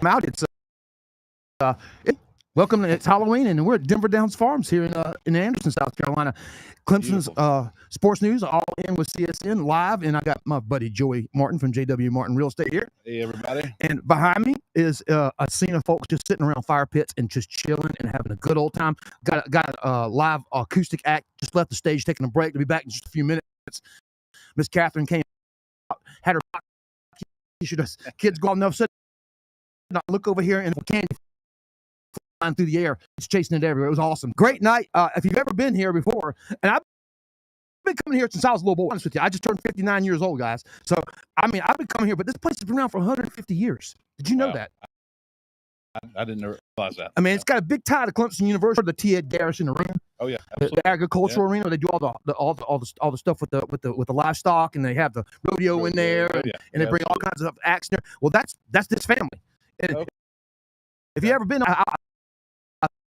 out. Uh, welcome. It's Halloween, and we're at Denver Downs Farms here in Anderson, South Carolina. Clemson's sports news, all in with CSN live, and I got my buddy Joey Martin from JW Martin Real Estate here. Hey, everybody. And behind me is a scene of folks just sitting around fire pits and just chilling and having a good old time. Got a live acoustic act, just left the stage, taking a break. To be back in just a few minutes. Miss Catherine came out, had her kids go enough, said, look over here, and candy flying through the air. It's chasing it everywhere. It was awesome. Great night. If you've ever been here before, and I've been coming here since I was a little boy, honest with you. I just turned 59 years old, guys. So, I mean, I've been coming here, but this place has been around for 150 years. Did you know that? I didn't realize that. I mean, it's got a big tie to Clemson University, the T. Ed Garrison Arena. Oh yeah, the agricultural arena. They do all the stuff with the livestock, and they have the rodeo in there, and they bring all kinds of acts in there. Well, that's this family. And if you ever been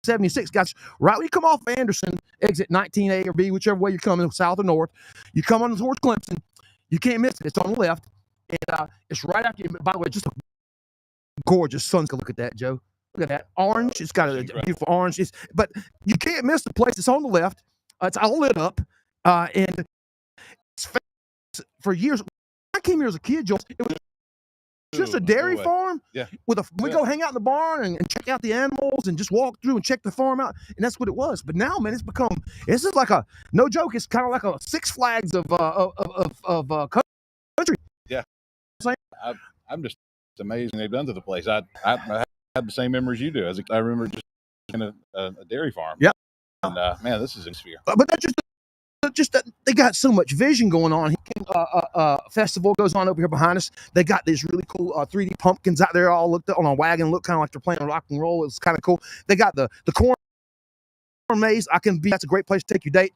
76, guys, right when you come off Anderson, exit 19A or B, whichever way you're coming, south or north, you come on towards Clemson, you can't miss it. It's on the left, and it's right after you. By the way, just a gorgeous sun. Look at that, Joe. Look at that orange. It's got a beautiful orange. But you can't miss the place. It's on the left. It's all lit up, and it's for years. When I came here as a kid, Joe, it was just a dairy farm. Yeah. We go hang out in the barn and check out the animals and just walk through and check the farm out, and that's what it was. But now, man, this is like no joke. It's kind of like a Six Flags of country. Yeah. I'm just amazed they've done to the place. I had the same memories you do. I remember just in a dairy farm. Yep. And man, this is a sphere. But that's just that they got so much vision going on. Festival goes on over here behind us. They got these really cool 3D pumpkins out there, all looked on a wagon, look kind of like they're playing rock and roll. It's kind of cool. They got the corn maze. That's a great place to take your date.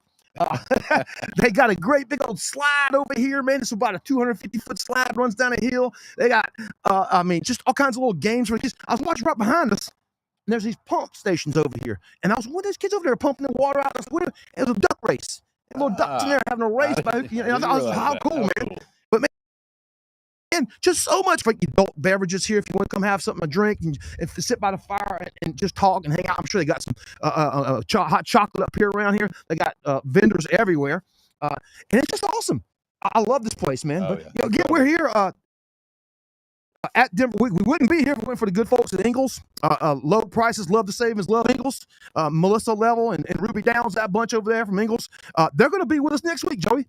They got a great big old slide over here, man. It's about a 250-foot slide, runs down a hill. They got, just all kinds of little games. I was watching right behind us, and there's these pump stations over here. And I was one of those kids over there pumping the water out. It was a duck race. Little ducks in there having a race. How cool, man. Cool. But man, just so much for adult beverages here. If you want to come have something to drink and sit by the fire and just talk and hang out. I'm sure they got some hot chocolate up here around here. They got vendors everywhere. And it's just awesome. I love this place, man. Again, we're here at Denver. We wouldn't be here if we went for the good folks at Ingles. Low prices, love the savings, love Ingles. Melissa Level and Ruby Downs, that bunch over there from Ingles. They're going to be with us next week, Joey.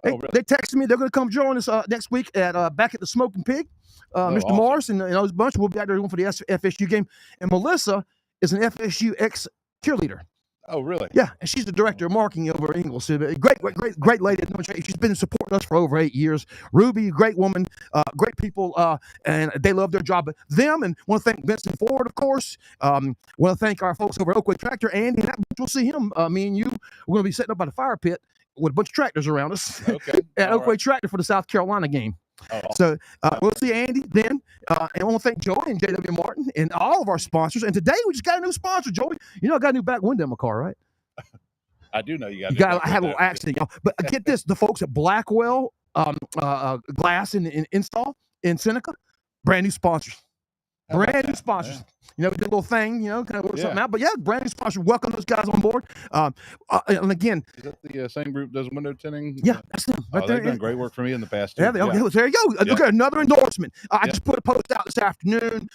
They texted me. They're going to come join us next week back at the Smoking Pig. Mr. Awesome. Morris and those bunch will be out there for the FSU game. And Melissa is an FSU ex-cheerleader. Oh, really? Yeah, and she's the director of marketing over at Ingles. Great lady. She's been supporting us for over 8 years. Ruby, great woman, great people, and they love their job. But them, and want to thank Benson Ford, of course. Want to thank our folks over at Oakway Tractor. Andy, we'll see him. Me and you, we're going to be setting up by the fire pit with a bunch of tractors around us. Okay. At Oakway Tractor for the South Carolina game. Oh, awesome. So we'll see Andy then. And I want to thank Joey and JW Martin and all of our sponsors. And today we just got a new sponsor, Joey. You know I got a new back window in my car, right? I do know you got. I had a little accident, y'all. But get this: the folks at Blackwell Glass and Install in Seneca, brand new sponsors. Brand new sponsors. Yeah. We did a little thing, kind of work something out. But brand new sponsors. Welcome those guys on board. And again, is that the same group does window tinting? Yeah, that's them. Right there. They've done great work for me in the past. Yeah, there you go. Look at another endorsement. I just put a post out this afternoon.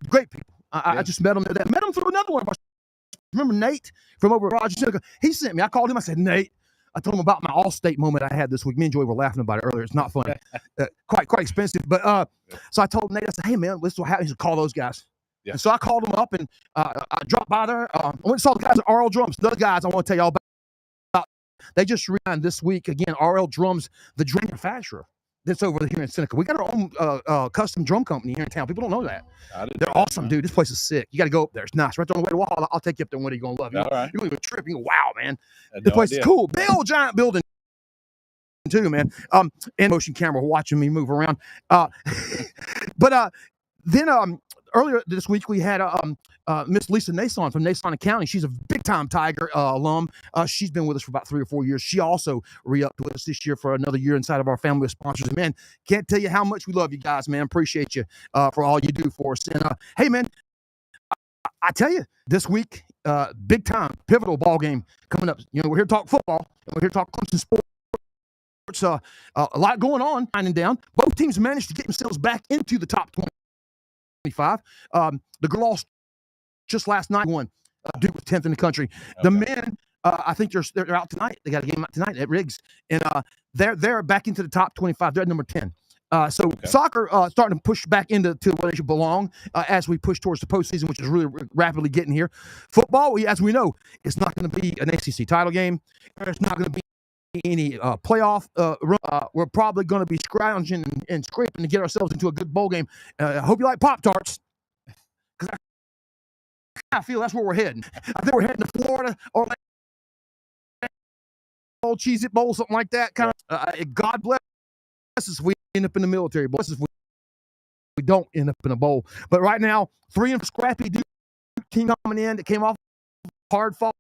Great people. I just met them. Met them through another one of our. Remember Nate from over at Roger Seneca? He sent me. I called him. I said, Nate. I told him about my Allstate moment I had this week. Me and Joey were laughing about it earlier. It's not funny. Quite expensive. But so I told Nate, I said, hey, man, this is what happens. He said, call those guys. Yeah. And so I called them up, and I dropped by there. I went and saw the guys at RL Drums. The guys I want to tell you all about. They just ran this week. Again, RL Drums, the drum manufacturer that's over here in Seneca. We got our own custom drum company here in town. People don't know that. They're awesome, dude. This place is sick. You got to go up there. It's nice. Right there on the way to Wall. I'll take you up there one day. You're going to love it. Right. You're going to trip. You go, wow, man. This place is cool. Big old giant building, too, man. And motion camera watching me move around. But Then earlier this week we had Miss Lisa Nason from Nason County. She's a big time Tiger alum. She's been with us for about 3 or 4 years. She also re-upped with us this year for another year inside of our family of sponsors. And man, can't tell you how much we love you guys, man. Appreciate you for all you do for us. And hey, man, I tell you, this week, big time, pivotal ball game coming up. You know, we're here to talk football, and we're here to talk Clemson sports. A lot going on, and down. Both teams managed to get themselves back into the top 25. The girls just last night won. Duke was 10th in the country. Okay. The men, I think they're out tonight. They got a game out tonight at Riggs, and they're back into the top 25. They're at number 10. So soccer starting to push back into where they should belong as we push towards the postseason, which is really rapidly getting here. Football, as we know, it's not going to be an ACC title game. It's not going to be any playoff run. We're probably going to be scrounging and scraping to get ourselves into a good bowl game. I hope you like Pop-Tarts, because I feel that's where we're heading. I think we're heading to Florida or Cheez-It Bowl, something like that. Kind of. God bless us if we end up in the military. Bless us if we don't end up in a bowl. But right now, 3 and scrappy Duke team coming in that came off hard fall.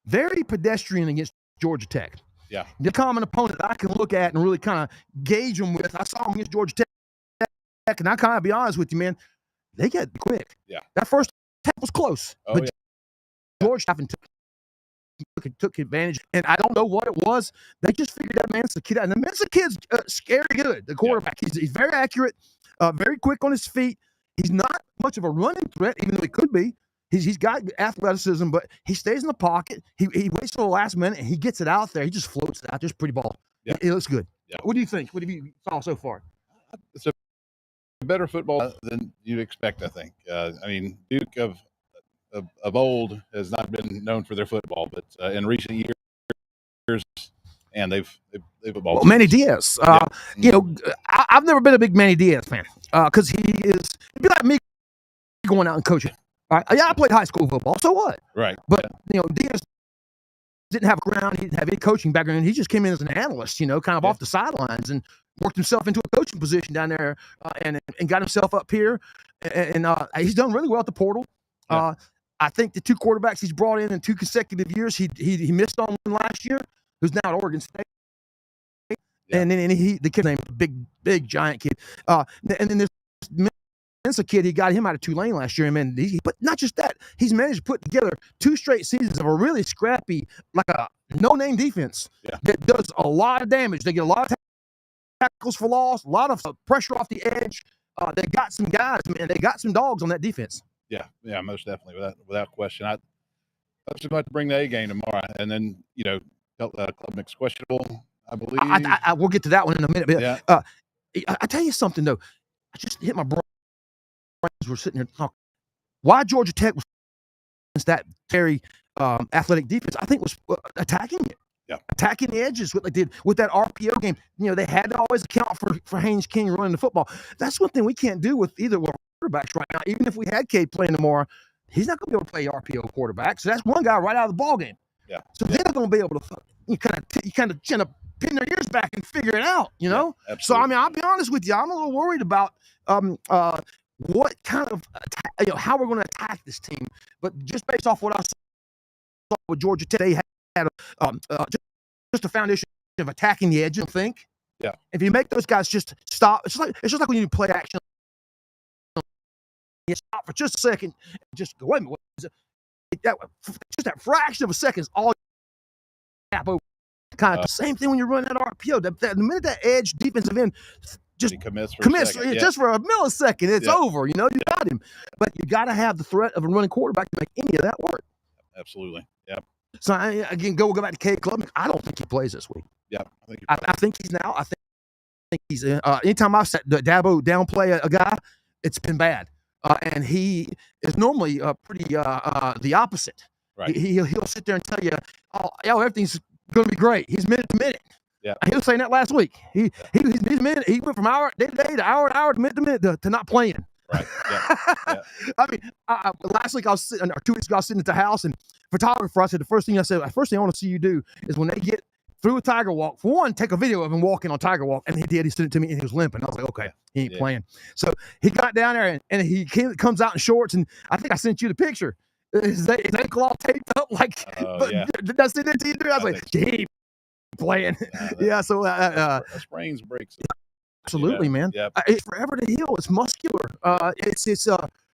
Very pedestrian against Georgia Tech. Yeah. The common opponent that I can look at and really kind of gauge them with. I saw them against Georgia Tech, and I kind of be honest with you, man, they got quick. Yeah. That first half was close, but Georgia took advantage, and I don't know what it was. They just figured that Mensa kid out, and the Mensa kid's scary good. The quarterback, he's very accurate, very quick on his feet. He's not much of a running threat, even though he could be. He's got athleticism, but he stays in the pocket. He waits till the last minute, and he gets it out there. He just floats it out. Just pretty ball. Yeah. It looks good. Yeah. What do you think? What have you saw so far? It's a better football than you'd expect, I think. I mean, Duke of old has not been known for their football, but in recent years, and they've evolved. Well, Manny Diaz. You know, I've never been a big Manny Diaz fan because it'd be like me going out and coaching. Yeah, I played high school football. So what? Right. But you know, Diaz didn't have a ground. He didn't have any coaching background. He just came in as an analyst, you know, kind of off the sidelines, and worked himself into a coaching position down there, and got himself up here. And he's done really well at the portal. Yeah. I think the 2 quarterbacks he's brought in 2 consecutive years, he missed on one last year, who's now at Oregon State. Yeah. And then the kid named big giant kid. And then this Mensa kid, he got him out of Tulane last year, man. But not just that, he's managed to put together 2 straight seasons of a really scrappy, like a no-name defense that does a lot of damage. They get a lot of tackles for loss, a lot of pressure off the edge. They got some guys, man. They got some dogs on that defense. Yeah, most definitely, without question. I just about to bring the A game tomorrow, and then Club Mix questionable, I believe. I we'll get to that one in a minute. But, yeah. I tell you something though. I just hit my brain. We're sitting here talking. Why Georgia Tech was against that very athletic defense, I think, was attacking it. Yeah. Attacking the edges, what they did with that RPO game. You know, they had to always account for Haynes King running the football. That's one thing we can't do with either of our quarterbacks right now. Even if we had Cade playing tomorrow, he's not going to be able to play RPO quarterback. So that's one guy right out of the ball game. Yeah. So they're not going to be able to you kind of pin their ears back and figure it out. You know. Yeah, so I mean, I'll be honest with you. I'm a little worried about what kind of how we're going to attack this team. But just based off what I saw with Georgia Tech, they had just a foundation of attacking the edge. I think. Yeah. If you make those guys just stop, it's just like when you play action. You stop for just a second, and just go, wait a minute, what is it? Just that fraction of a second is all you tap over. Kind of the same thing when you run that RPO. The minute that edge defensive end just commits just for a millisecond, it's over. You know, you got him. But you got to have the threat of a running quarterback to make any of that work. Absolutely. Yeah. So again, go back to Cade Club. I don't think he plays this week. Yeah. I think he's now. I think he's anytime I've sat Dabo downplay a guy, it's been bad. And he is normally pretty the opposite. Right. He'll sit there and tell you, everything's going to be great. He's minute to minute. Yeah. He was saying that last week. He's minute. He went from day to day to hour to hour to minute to not playing. Right. Yeah. I mean, last week I was sitting, or 2 weeks ago, I was sitting at the house, and photographer, I said, the first thing I want to see you do is when they get through a tiger walk. For one, take a video of him walking on tiger walk, and he did. He sent it to me, and he was limping. I was like, okay, he ain't playing. So he got down there, and he comes out in shorts, and I think I sent you the picture. His ankle all taped up, like, did I send it to you? I was like, he ain't playing. So a sprains breaks. Absolutely, man. Yep. It's forever to heal. It's muscular.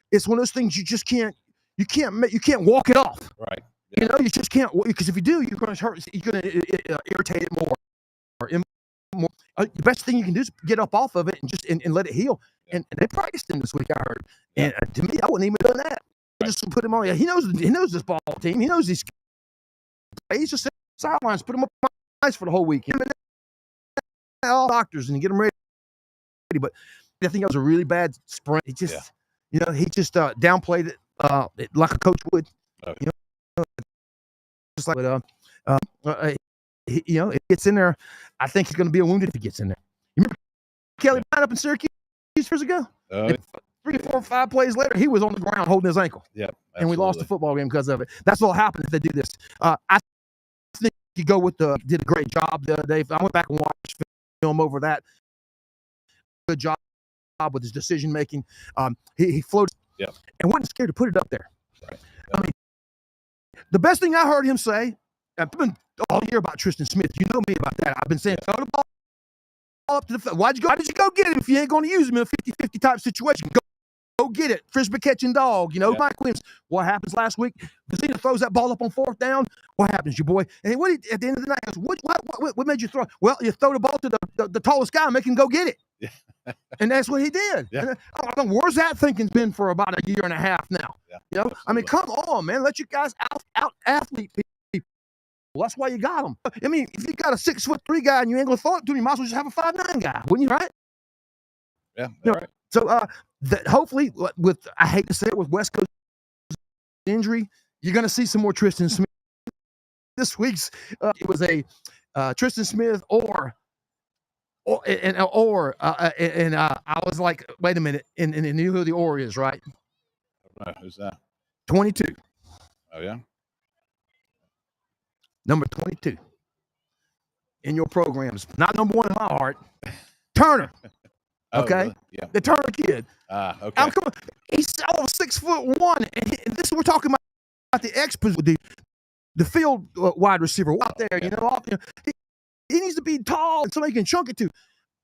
It's one of those things you just can't walk it off. Right. Yeah. You know, you just can't, because if you do, you're going to hurt. You're going to irritate it more. The best thing you can do is get up off of it and just and let it heal. Yeah. And they practiced him this week, I heard. Yeah. And to me, I wouldn't even have done that. I just put him on. Yeah, he knows this ball team. He knows these. He's just sidelines. Put him up on ice for the whole week. All doctors and get him ready. But I think that was a really bad sprint. He just, he just downplayed it like a coach would. Okay. Just like, it gets in there. I think he's going to be wounded if he gets in there. You remember Kelly Bryant up in Syracuse years ago? 3, 4, 5 plays later, he was on the ground holding his ankle. Yeah, and we lost the football game because of it. That's what'll happen if they do this. I think you go with did a great job the other day. I went back and watched film over that. Good job with his decision making. He floated and wasn't scared to put it up there. Right. I mean, the best thing I heard him say, I've been all year about Tristan Smith. You know me about that. I've been saying, throw the ball up to the. Why did you go get him if you ain't going to use him in a 50-50 type situation? Go get it. Frisbee catching dog. Mike Williams. What happens last week? Casino throws that ball up on 4th down. What happens, your boy? And at the end of the night, he goes, what made you throw? Well, you throw the ball to the tallest guy and make him go get it. Yeah. And that's what he did. Yeah. Where's that thinking's been for about a year and a half now? Yeah, I mean, come on, man. Let you guys out athlete people. That's why you got them. I mean, if you got a 6'3" guy and you ain't gonna throw it to him, you might as well just have a 5'9" guy, wouldn't you? Right? Yeah. Right. So hopefully, I hate to say it, with West Coast injury, you're gonna see some more Tristan Smith. This week's it was a Tristan Smith or I was like, wait a minute, and knew who the or is, right? Who's that? 22. Oh yeah. Number 22 in your programs, not number 1 in my heart. Turner. Okay. Really? Yeah. The Turner kid. Okay. He's over 6'1", and this we're talking about the experts with the field wide receiver out there. He needs to be tall and somebody can chunk it to.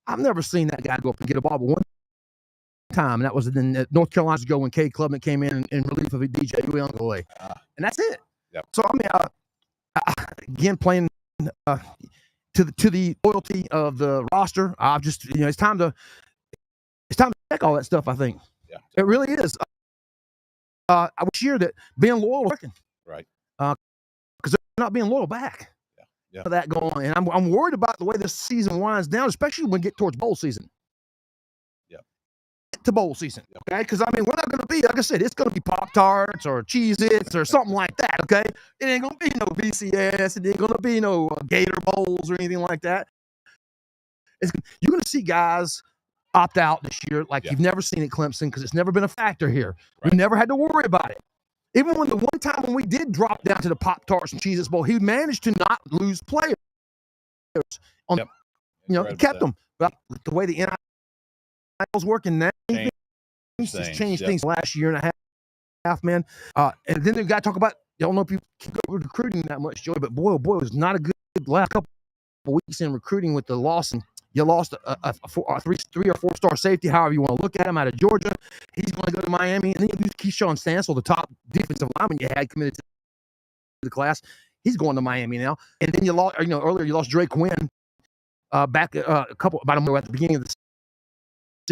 I've never seen that guy go up and get a ball but one time, and that was in North Carolina ago when Cade Klubnik came in relief of DJ Uiagalelei. And that's it. Yep. So I mean, again, playing to the loyalty of the roster. I've just it's time to check all that stuff. I think it really is. I wish year that being loyal was working, right? Because they're not being loyal back. For that going on, and I'm worried about the way this season winds down, especially when we get towards bowl season. To bowl season, okay? Because I mean, we're not going to be, like I said, it's going to be Pop-Tarts or Cheez-Its or something like that, okay? It ain't going to be no BCS. It ain't going to be no Gator Bowls or anything like that. You're going to see guys opt out this year like you've never seen at Clemson because it's never been a factor here. Right. We never had to worry about it. Even when the one time when we did drop down to the Pop-Tarts and Cheez-Its Bowl, he managed to not lose players. He kept them. But the way the NIL's working now, he's changed things last year and a half, man. And then the guy talk about, I don't know if you keep recruiting that much, Joey, but boy, it was not a good last couple of weeks in recruiting with the loss. And you lost a 3 or 4 star safety, however you want to look at him, out of Georgia. He's going to go to Miami. And then you lose Keyshawn Stansel, the top defensive lineman you had committed to the class. He's going to Miami now. And then you lost, earlier you lost Drake Quinn back about a month at the beginning of the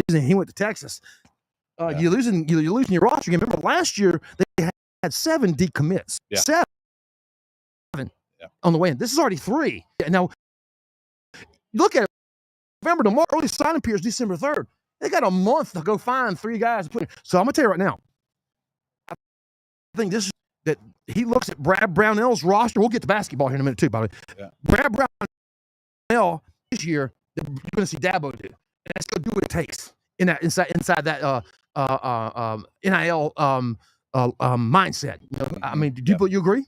season. He went to Texas. You're losing your roster. Remember last year they had 7 decommits. 7 on the way in. This is already 3. Now look at it. November to March, early signing period is December 3rd. They got a month to go find 3 guys to put in. So I'm gonna tell you right now, I think this is that he looks at Brad Brownell's roster. We'll get to basketball here in a minute too, by the way. Yeah. Brad Brownell this year, you're gonna see Dabo do, and that's gonna do what it takes in that inside that NIL mindset. I mean, do you agree?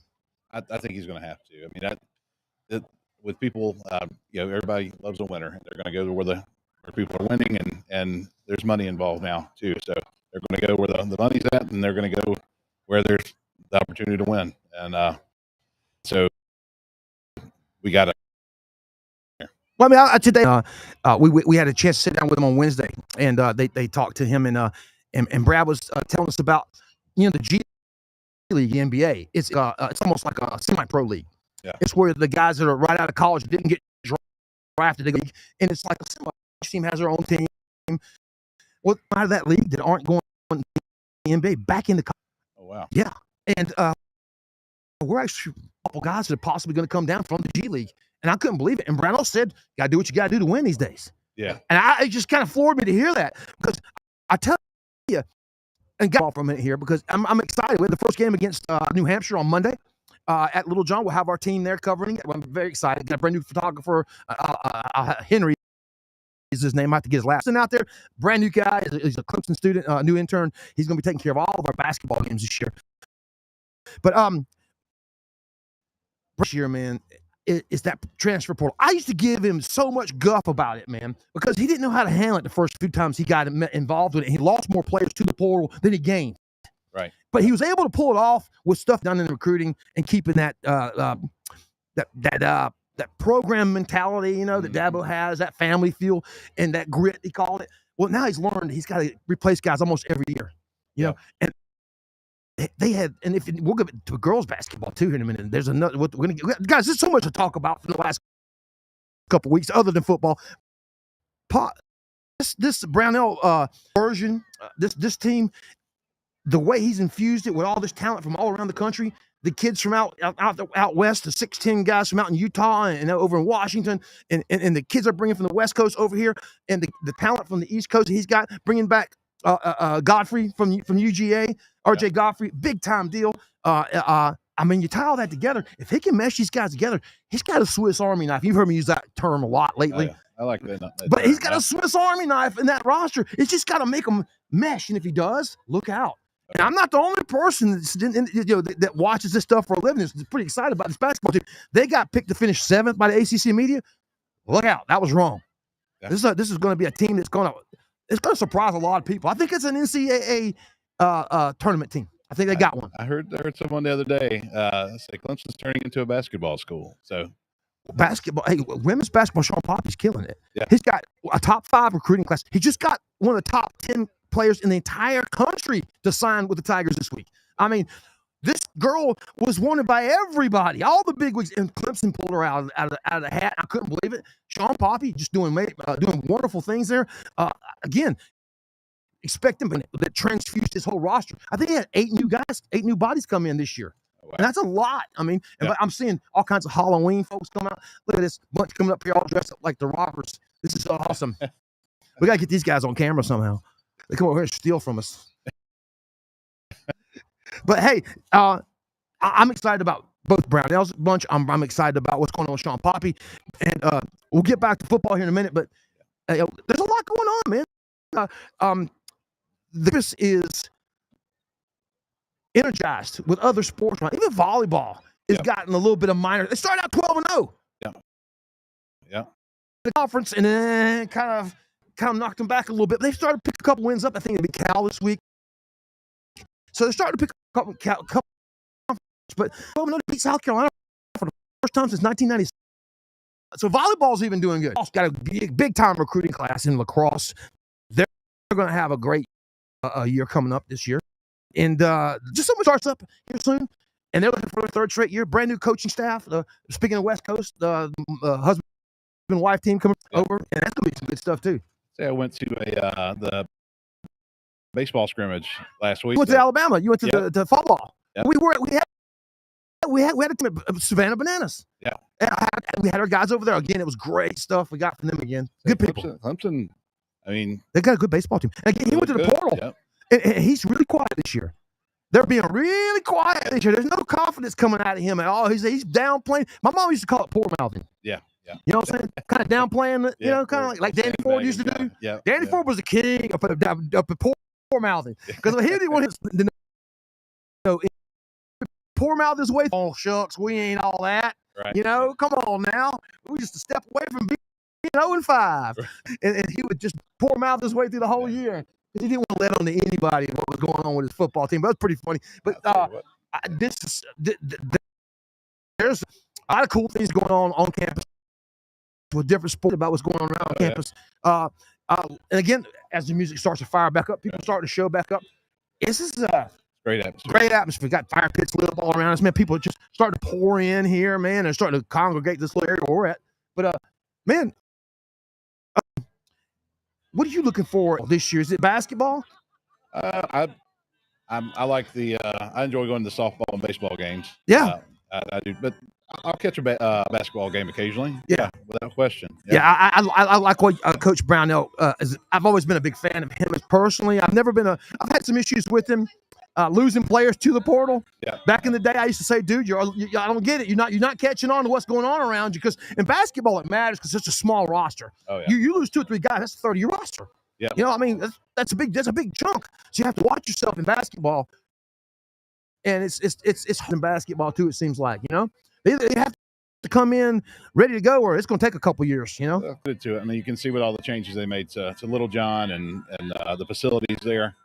I think he's gonna have to. I mean, with people, everybody loves a winner. They're going to go to where people are winning, and there's money involved now too. So they're going to go where the money's at, and they're going to go where there's the opportunity to win. And so we got to. Well, I mean, today we had a chance to sit down with him on Wednesday, and they talked to him, and Brad was telling us about the G League, the NBA. It's almost like a semi-pro league. Yeah. It's where the guys that are right out of college didn't get drafted, and it's like a semi team has their own team. Well, out of that league that aren't going to the NBA back into college. Oh wow. Yeah, and we're actually a couple guys that are possibly going to come down from the G League. And I couldn't believe it. And Brano said, "You gotta do what you gotta do to win these days." Yeah. And it just kind of floored me to hear that, because I tell you, and got off for a minute here because I'm excited. We had the first game against New Hampshire on Monday at Little John. We'll have our team there covering it. I'm very excited. Got a brand new photographer, Henry is his name. I have to get his last name out there. Brand new guy. He's a Clemson student, new intern. He's going to be taking care of all of our basketball games this year. But this year, man, is that transfer portal. I used to give him so much guff about it, man, because he didn't know how to handle it the first few times he got involved with it. He lost more players to the portal than he gained. Right. But he was able to pull it off with stuff done in recruiting and keeping that program mentality, that Dabo has, that family feel and that grit, he called it. Well, now he's learned he's got to replace guys almost every year, you know, and they had, and if we'll get to girls basketball too here in a minute. There's another. Guys, there's so much to talk about for the last couple weeks, other than football. This Brownell version, this team, the way he's infused it with all this talent from all around the country, the kids from out west, the 6'10" guys from out in Utah and over in Washington, and the kids are bringing from the West Coast over here, and the talent from the East Coast he's got, bringing back Godfrey from UGA. RJ Godfrey, big time deal. I mean, you tie all that together. If he can mesh these guys together, he's got a Swiss Army knife. You've heard me use that term a lot lately. Oh, yeah. I like that. But he's got a Swiss Army knife in that roster. It's just got to make them mesh. And if he does, look out. And I'm not the only person that watches this stuff for a living. Is pretty excited about this basketball team. They got picked to finish 7th by the ACC media. Look out. That was wrong. Yeah. This is going to be a team that's going to surprise a lot of people. I think it's an NCAA tournament team. I think they got one. I heard someone the other day say Clemson's turning into a basketball school. So basketball, hey, women's basketball, Sean Poppy's killing it. Yeah. He's got a top 5 recruiting class. He just got one of the top 10 players in the entire country to sign with the Tigers this week. I mean, this girl was wanted by everybody, all the big wigs, and Clemson pulled her out of the hat. I couldn't believe it. Sean Poppy just doing wonderful things there. Again, expect him that transfused his whole roster. I think he had 8 new bodies come in this year. Oh, wow. And that's a lot. I mean, but I'm seeing all kinds of Halloween folks come out. Look at this bunch coming up here all dressed up like the robbers. This is awesome. We got to get these guys on camera somehow. They come over here and steal from us. But hey, I'm excited about both Brownell's bunch. I'm excited about what's going on with Sean Poppy. And we'll get back to football here in a minute, but there's a lot going on, man. This is energized with other sports. Even volleyball has gotten a little bit of minor. They started out 12-0. Yeah. The conference, and then kind of knocked them back a little bit. But they started to pick a couple wins up. I think it'll be Cal this week. So they're starting to pick a couple but 12-0 beat South Carolina for the first time since 1996. So volleyball's even doing good. Got a big time recruiting class in lacrosse. They're going to have a great year coming up this year. And just someone starts up here soon, and they're looking for their 3rd straight year. Brand new coaching staff. Speaking of West Coast, husband and wife team coming over, and that's going to be some good stuff too. Say I went to the baseball scrimmage last week. You went to Alabama. You went to the fall ball. Yep. We had a team at Savannah Bananas. Yeah. We had our guys over there. Again, it was great stuff we got from them again. Good people. Clemson, I mean, they got a good baseball team. Again, he went to the portal. Yep. And he's really quiet this year. They're being really quiet this year. There's no confidence coming out of him at all. He's downplaying. My mom used to call it poor mouthing. Yeah. You know what I'm saying? Kind of downplaying, kind of like Danny Ford used to do. Yeah. Danny Ford was the king up at poor mouthing. Because he didn't want to know poor mouth his way. Oh, shucks, we ain't all that. Right. You know, come on now. We're just a step away from being 0-5. And he would just pour mouth his way through the whole year. He didn't want to let on to anybody what was going on with his football team. But that's pretty funny. But there's a lot of cool things going on campus with different sports about what's going on around campus. Yeah. And again, as the music starts to fire back up, people start to show back up. This is a great atmosphere. Great atmosphere. Got fire pits lit up all around us, man. People are just starting to pour in here, man. They're starting to congregate this little area where we're at. But man, what are you looking for this year? Is it basketball? I like I enjoy going to softball and baseball games. Yeah, I do, but I'll catch a basketball game occasionally. Yeah, without question. Yeah, I like what Coach Brownell is. I've always been a big fan of him personally. I've had some issues with him losing players to the portal. Yeah. Back in the day, I used to say, dude, I don't get it. You're not catching on to what's going on around you, because in basketball it matters because it's a small roster. Oh yeah. You lose 2 or 3 guys, that's a 30-year roster. Yeah. You know, I mean, that's a big chunk. So you have to watch yourself in basketball. And it's in basketball too, it seems like, you know. They have to come in ready to go, or it's going to take a couple years, you know. Good to it. I mean, you can see what all the changes they made to Little John and the facilities there.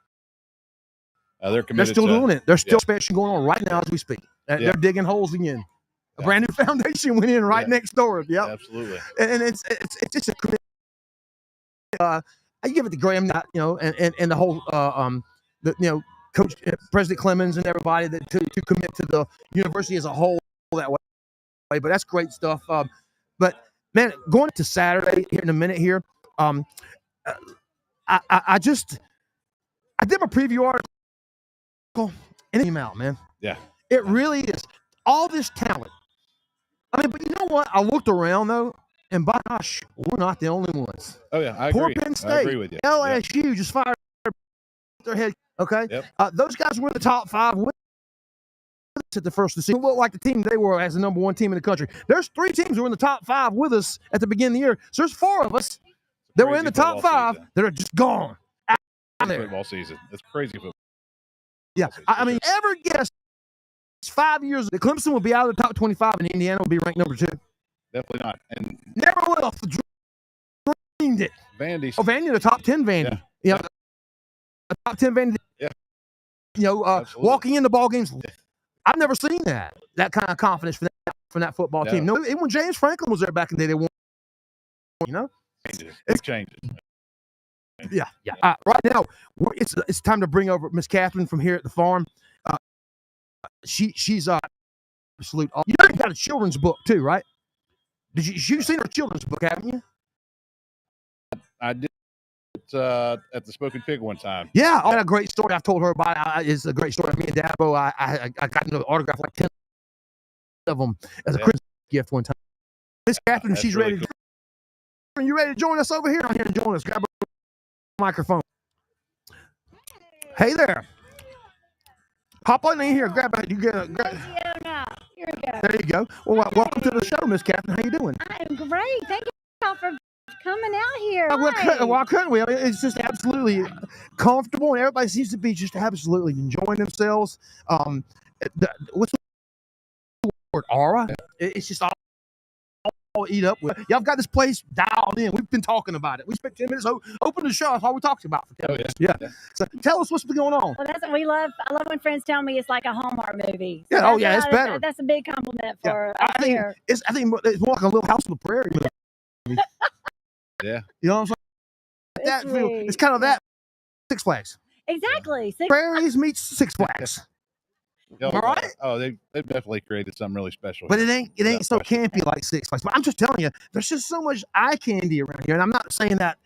They're committed. They're still doing it. There's still expansion going on right now as we speak. They're digging holes again. A brand new foundation went in right next door. Yep. Absolutely. And it's just a commitment. I give it to Graham, you know, and the whole Coach President Clemens and everybody to commit to the university as a whole that way. But that's great stuff. But man, going to Saturday here in a minute here, I did my preview article and it came out, man. Yeah. It really is. All this talent. I mean, but you know what? I looked around though, and by gosh, we're not the only ones. Oh yeah, I Poor agree. Penn State. I agree with you. LSU just fired their head. Okay. Yep. Those guys were in the top 5 with us at the first of the season. Looked like the team they were as the number 1 team in the country. There's 3 teams who were in the top 5 with us at the beginning of the year. So there's 4 of us that were in the top 5 that are just gone out there. Football season. It's crazy football. Yeah. I mean, ever guess 5 years that Clemson will be out of the top 25 and Indiana will be ranked number 2? Definitely not. And never would have dreamed it. Vandy. Oh, Vandy, the top 10 Vandy. Yeah. A top 10 Vandy. Yeah. You know, walking into ball games. I've never seen that kind of confidence from that football team. No, even when James Franklin was there back in the day, they won. You know, it's changes. Yeah. Right now, it's time to bring over Miss Catherine from here at the farm. She's absolute. You know, you got a children's book too, right? You've seen her children's book, haven't you? I did. At the Spoken Pig one time. Yeah, I got a great story I've told her about. It's a great story. Me and Dabo, I got an autograph like 10 of them as a Christmas gift one time. Miss Catherine, she's ready. Cool. You ready to join us over here? I'm here to join us. Grab a microphone. Hey there. Hop on in here. Grab it. Here we go. There you go. Well, welcome to the show, Miss Catherine. How you doing? I'm great. Thank you all for coming out here. Why couldn't we? It's just absolutely comfortable, and everybody seems to be just absolutely enjoying themselves. What's the word? Aura? It's just all eat up with. Y'all got this place dialed in. We've been talking about it. We spent 10 minutes open the show. That's all we talked about for 10 minutes. Yeah. So tell us what's been going on. Well, that's what we love. I love when friends tell me it's like a Hallmark movie. So yeah. It's better. That's a big compliment for us here. I think it's more like a Little House on the Prairie movie. Yeah. You know what I'm saying? It's kind of that. Six Flags. Exactly. Prairies meets Six Flags. All right. Oh, they've definitely created something really special. But it ain't so campy like Six Flags. But I'm just telling you, there's just so much eye candy around here, and I'm not saying that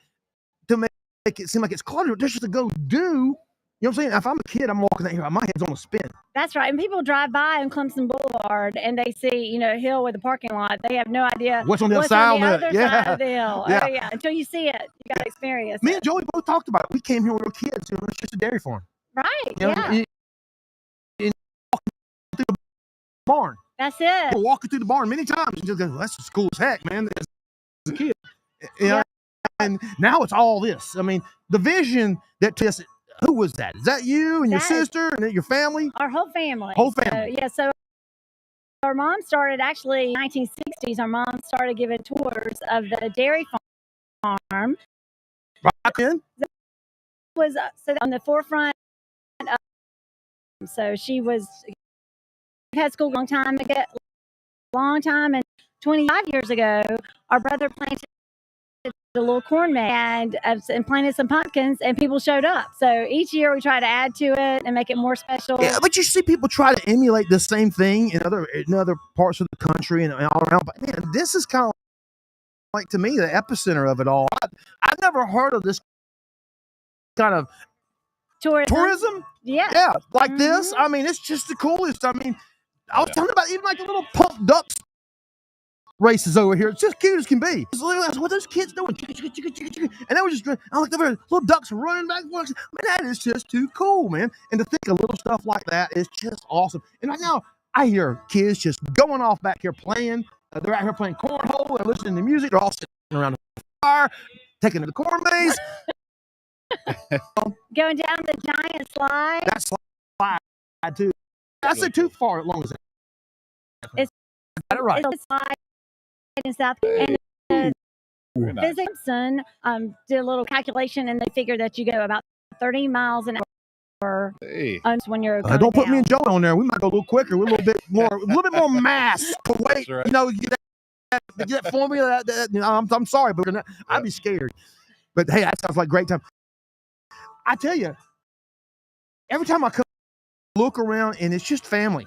to make it seem like it's cluttered. There's just to go do. You know what I'm saying? If I'm a kid, I'm walking out here, my head's on a spin. That's right. And people drive by on Clemson Boulevard and they see, a hill with a parking lot. They have no idea what's on the other side of the hill. Yeah. Oh, yeah. Until you see it, you got to experience Me and Joey both talked about it. We came here when we were kids. It's just a dairy farm. Right. You know, yeah. Through the barn. That's it. We're walking through the barn many times and just go, that's just cool as heck, man. As a kid. And now it's all this. I mean, the vision that who was that? Is that you and your sister and your family? Our whole family. Whole family. So our mom started actually 1960s. Our mom started giving tours of the dairy farm. Right then. Was so on the forefront. So she was had school a long time, and 25 years ago, our brother planted a little corn maze and planted some pumpkins, and people showed up. So each year we try to add to it and make it more special. Yeah, but you see people try to emulate the same thing in other parts of the country and all around. But man, this is kind of like, to me, the epicenter of it all. I've never heard of this kind of tourism. Yeah, like this. I mean, it's just the coolest. I mean, I was telling about even like the little pump ducks races over here. It's just cute as can be. It's literally what those kids doing, and they were just. I looked over, little ducks running back and forth. Man, that is just too cool, man. And to think of little stuff like that is just awesome. And right now, I hear kids just going off back here playing. They're out here playing cornhole. They're listening to music. They're all sitting around the fire, taking to the corn maze. Going down the giant slide. That slide too. I said too far as long as that. It's got it right. It's a slide in South and physics did a little calculation, and they figured that you go about 30 miles an hour when you're going don't put down. me and Joe on there. We might go a little quicker. We're a little bit more mass to weight. Right. You know, that formula. I'm sorry, but I'd be scared. But hey, that sounds like a great time. I tell you, every time I come look around, and it's just family.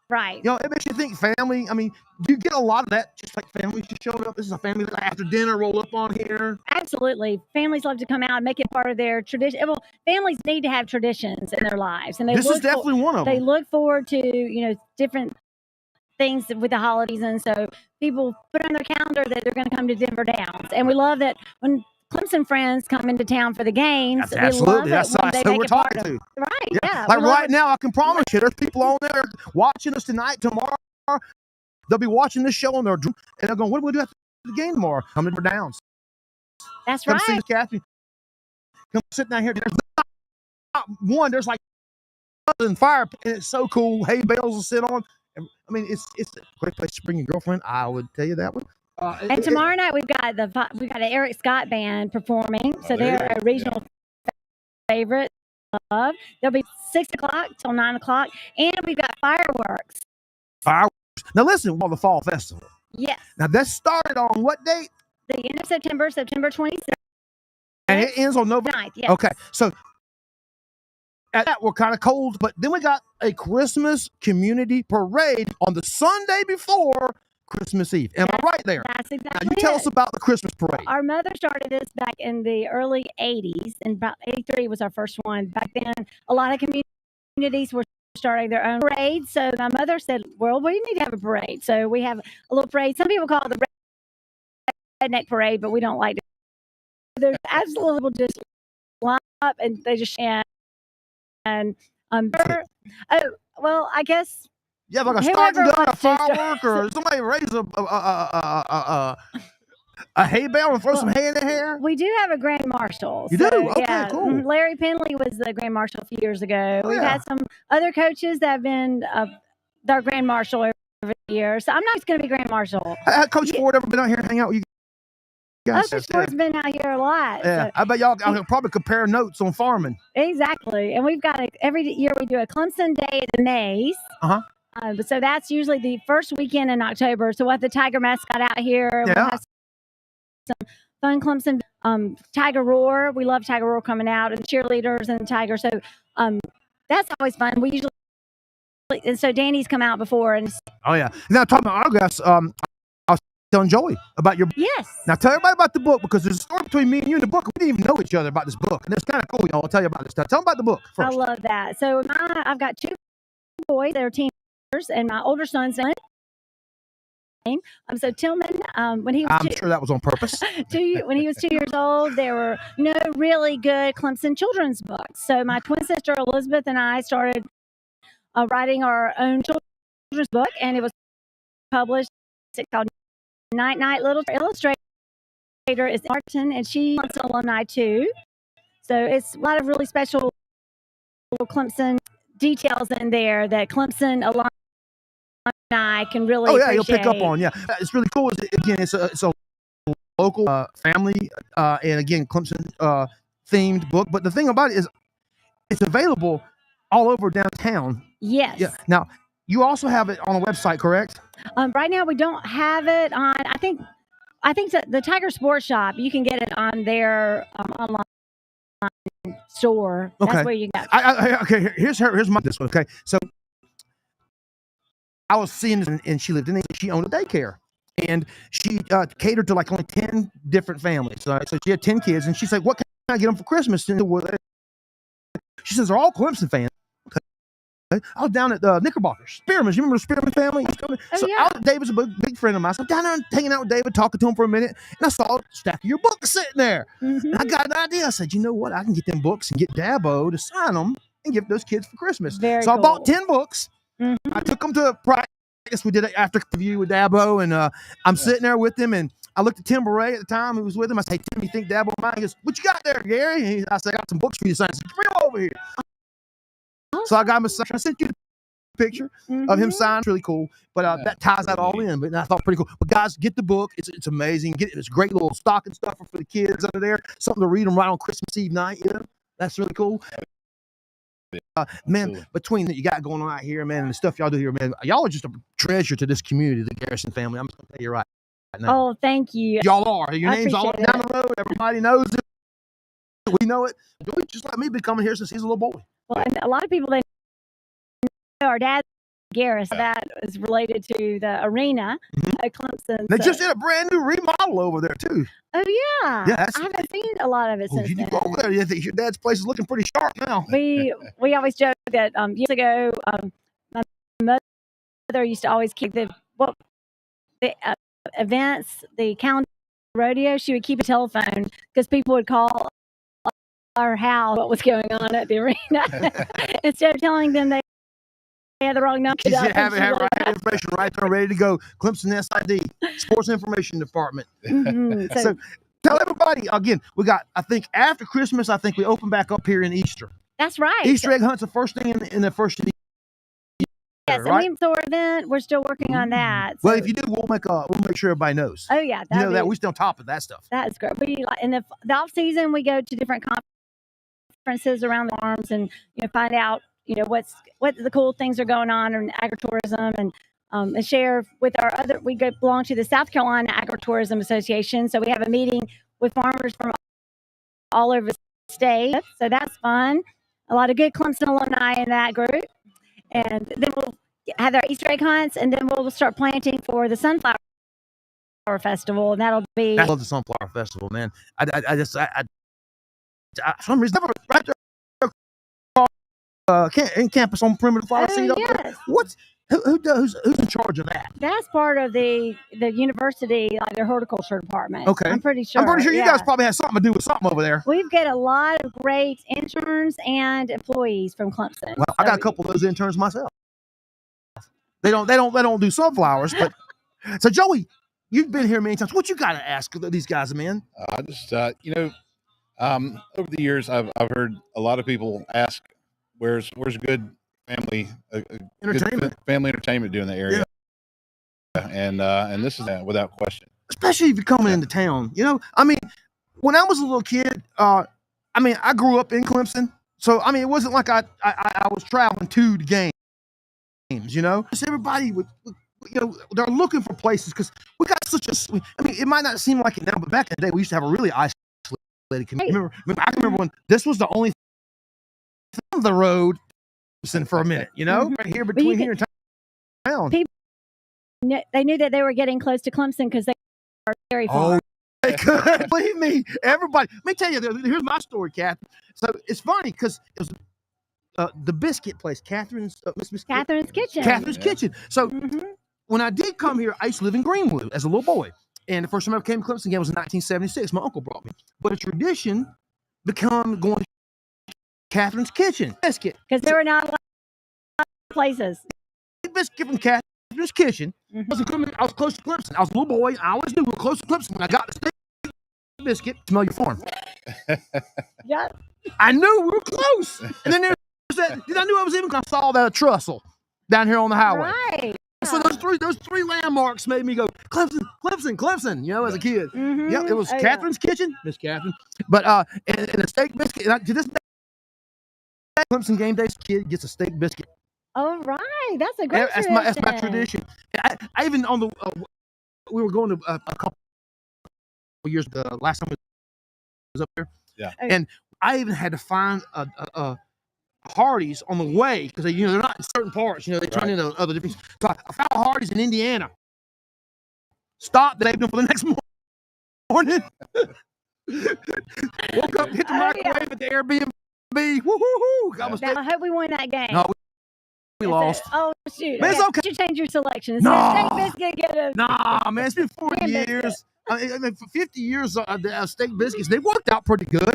Right. You know, it makes you think family. I mean, you get a lot of that, just like families just showed up. This is a family that after dinner roll up on here. Absolutely. Families love to come out and make it part of their tradition. Well, families need to have traditions in their lives. And this is definitely one of them. They look forward to, different things with the holidays. And so people put on their calendar that they're going to come to Denver Downs. And we love that when Clemson friends come into town for the games. Absolutely. That's who we're talking to. Right. Yeah. Like right now, I can promise you, there's people on there watching us tonight, tomorrow. They'll be watching this show on their and they're going, what do we do after the game tomorrow? Come to Denver Downs. That's come right. See us, Kathy. Come sit down here. There's not one. There's like and fire, and it's so cool. Hay bales to sit on. I mean, it's a great place to bring your girlfriend. I would tell you that one. And tomorrow night we've got an Eric Scott band performing, so they're a regional favorite. They'll be 6 o'clock till 9 o'clock, and we've got fireworks. Now listen, the fall festival. Yes. Now that started on what date? The end of September 26th. And it ends on November 9th. Yes. Okay, so at that we're kind of cold, but then we got a Christmas community parade on the Sunday before Christmas Eve. Am I right there? That's exactly Now you tell us about the Christmas parade. Our mother started this back in the early 80s, and about 83 was our first one. Back then, a lot of communities were starting their own parade. So my mother said, well, we need to have a parade. So we have a little parade. Some people call it the redneck parade, but we don't like it. There's absolutely people just line up and they just and well, I guess. Yeah, like a starting gun, a firework, or somebody raise a hay bale and throw some hay in the hair. We do have a grand marshal. You do? Okay, cool. Larry Penley was the grand marshal a few years ago. Oh, We've had some other coaches that have been their grand marshal every year. So I'm not just going to be grand marshal. Coach Ford ever been out here and hang out with you guys? Coach Ford's been out here a lot. Yeah, so. I bet y'all can probably compare notes on farming. Exactly. And we've got every year we do a Clemson Day at the Maze. So that's usually the first weekend in October. So we'll have the Tiger mascot out here. Yeah. We'll have some fun Clemson Tiger Roar. We love Tiger Roar coming out, and the cheerleaders and the Tiger. So that's always fun. We usually, and so Danny's come out before. And now talking about autographs, I was telling Joey about your yes. Now tell everybody about the book, because there's a story between me and you in the book. We didn't even know each other about this book, and it's kind of cool. Y'all, I'll tell you about this stuff. Tell them about the book first. I love that. So I've got two boys that are teenagers, and my older son's name. So Tillman, when he was I'm sure that was on purpose. When he was 2 years old, there were no really good Clemson children's books. So my twin sister Elizabeth and I started writing our own children's book, and it was published. It's called Night Night Little. Illustrator is Martin, and she's an alumni too. So it's a lot of really special Clemson details in there that Clemson alumni alumni can really Oh yeah, you'll appreciate. pick up on. Yeah, it's really cool. Again, it's a local family, and again, Clemson themed book. But the thing about it is, it's available all over downtown. Yes. Yeah. Now, you also have it on a website, correct? Right now we don't have it on. I think that the Tiger Sports Shop, you can get it on their online store. Okay. That's where you go. Okay. Here's my this one. Okay. So I was seeing this, and she lived in it. She owned a daycare, and she catered to like only 10 different families. So she had 10 kids, and she's like, "What can I get them for Christmas?" And she says they're all Clemson fans. I was down at Knickerbocker, Spearman's. You remember the Spearman family? So yeah. David's a big friend of mine. So I'm down there hanging out with David, talking to him for a minute, and I saw a stack of your books sitting there. Mm-hmm. And I got an idea. I said, you know what? I can get them books and get Dabo to sign them and give those kids for Christmas. Very so cool. I bought 10 books. Mm-hmm. I took them to practice. We did an after review with Dabo, and I'm sitting there with him, and I looked at Tim Beret at the time who was with him. I said, hey, Tim, you think Dabo might? He goes, what you got there, Gary? And I said, I got some books for you to sign. He said, bring them over here. So I got him a sign. I sent you the picture of him signed. It's really cool, but that ties that all in. But I thought pretty cool. But guys, get the book. It's amazing. It's great little stocking stuffer for the kids under there. Something to read them right on Christmas Eve night. You know, that's really cool. Man, between that you got going on out here, man, and the stuff y'all do here, man, y'all are just a treasure to this community, the Garrison family. I'm just gonna tell you right now. Oh, thank you. Y'all are. Your name's all up appreciate down the road. Everybody knows it. We know it. Joey just like me, been coming here since he's a little boy. Well, and a lot of people, they know our dad, Garris, that is related to the arena at Clemson. They just did a brand new remodel over there too. Oh yeah. Yeah, I haven't seen a lot of it since you then. go over there. You think your dad's place is looking pretty sharp now. We always joke that years ago, my mother used to always keep the events, the calendar rodeo. She would keep a telephone because people would call our house what was going on at the arena instead of telling them they had the wrong number. You should have right information right there, ready to go. Clemson SID, Sports Information Department. Mm-hmm. So tell everybody again. We got, I think, after Christmas. I think we open back up here in Easter. That's right. Easter egg hunt's the first thing in the first of the year. Yes, right? and the event, we're still working on that. So. Well, if you do, we'll make sure everybody knows. Oh yeah, you know that we're still on top of that stuff. That's great. We in the off season, we go to different conferences around the farms and find out what the cool things are going on in agritourism and share with our other. We belong to the South Carolina Agritourism Association, so we have a meeting with farmers from all over the state. So that's fun. A lot of good Clemson alumni in that group. And then we'll have our Easter egg hunts, and then we'll start planting for the Sunflower Festival, and that'll be. I love the Sunflower Festival, man. I just for some reason right there, in campus on Perimeter Flower Seed up there. Who's in charge of that? That's part of the university, like their horticulture department. Okay, I'm pretty sure. You guys probably have something to do with something over there. We've got a lot of great interns and employees from Clemson. Well, I got a couple of those interns myself. They don't do sunflowers, but so Joey, you've been here many times. What you got to ask these guys, man? I just over the years, I've heard a lot of people ask, "Where's good family entertainment? Good family entertainment doing the area?" Yeah. And this is without question. Especially if you're coming into town. I mean, when I was a little kid, I grew up in Clemson, so it wasn't like I was traveling to the games. Just everybody would. They're looking for places because we got such a. It might not seem like it now, but back in the day, we used to have a really isolated community. I can remember when this was the only thing on the road for a minute, right here between here and town. People, they knew that they were getting close to Clemson because they are very far. Oh, they could. Believe me, everybody. Let me tell you, here's my story, Catherine. So it's funny because it was the biscuit place, Catherine's Kitchen. Catherine's Kitchen. So when I did come here, I used to live in Greenwood as a little boy. And the first time I came to Clemson again was in 1976. My uncle brought me. But a tradition become going to Catherine's Kitchen. Biscuit. Because there were not a lot of places. Biscuit from Catherine's Kitchen. I was close to Clemson. I was a little boy. I always knew we were close to Clemson. When I got the steak biscuit, smell your farm. Yeah. I knew we were close. And then I knew I was even going to saw that trestle down here on the highway. Right. So those three landmarks made me go Clemson. You know, as a kid. Mm-hmm. Yep, it was Catherine's Kitchen, Miss Catherine. But and a steak biscuit. And to this day, Clemson game days, kid gets a steak biscuit. All right, that's a great That's tradition. my tradition. I even on the we were going to a couple years the last time I was up there. Yeah. And I even had to find a Hardee's on the way because they're not in certain parts. They turn into other different. So I found Hardee's in Indiana. Stopped, they opened for the next morning. Woke up, hit the microwave at the Airbnb. Woo-hoo-hoo. I hope we won that game. No, we lost. Oh shoot! Man, it's okay. You change your selection. No. Steak biscuit, get a Nah, man, it's been 40 years. I mean, for 50 years, the steak biscuits, they worked out pretty good.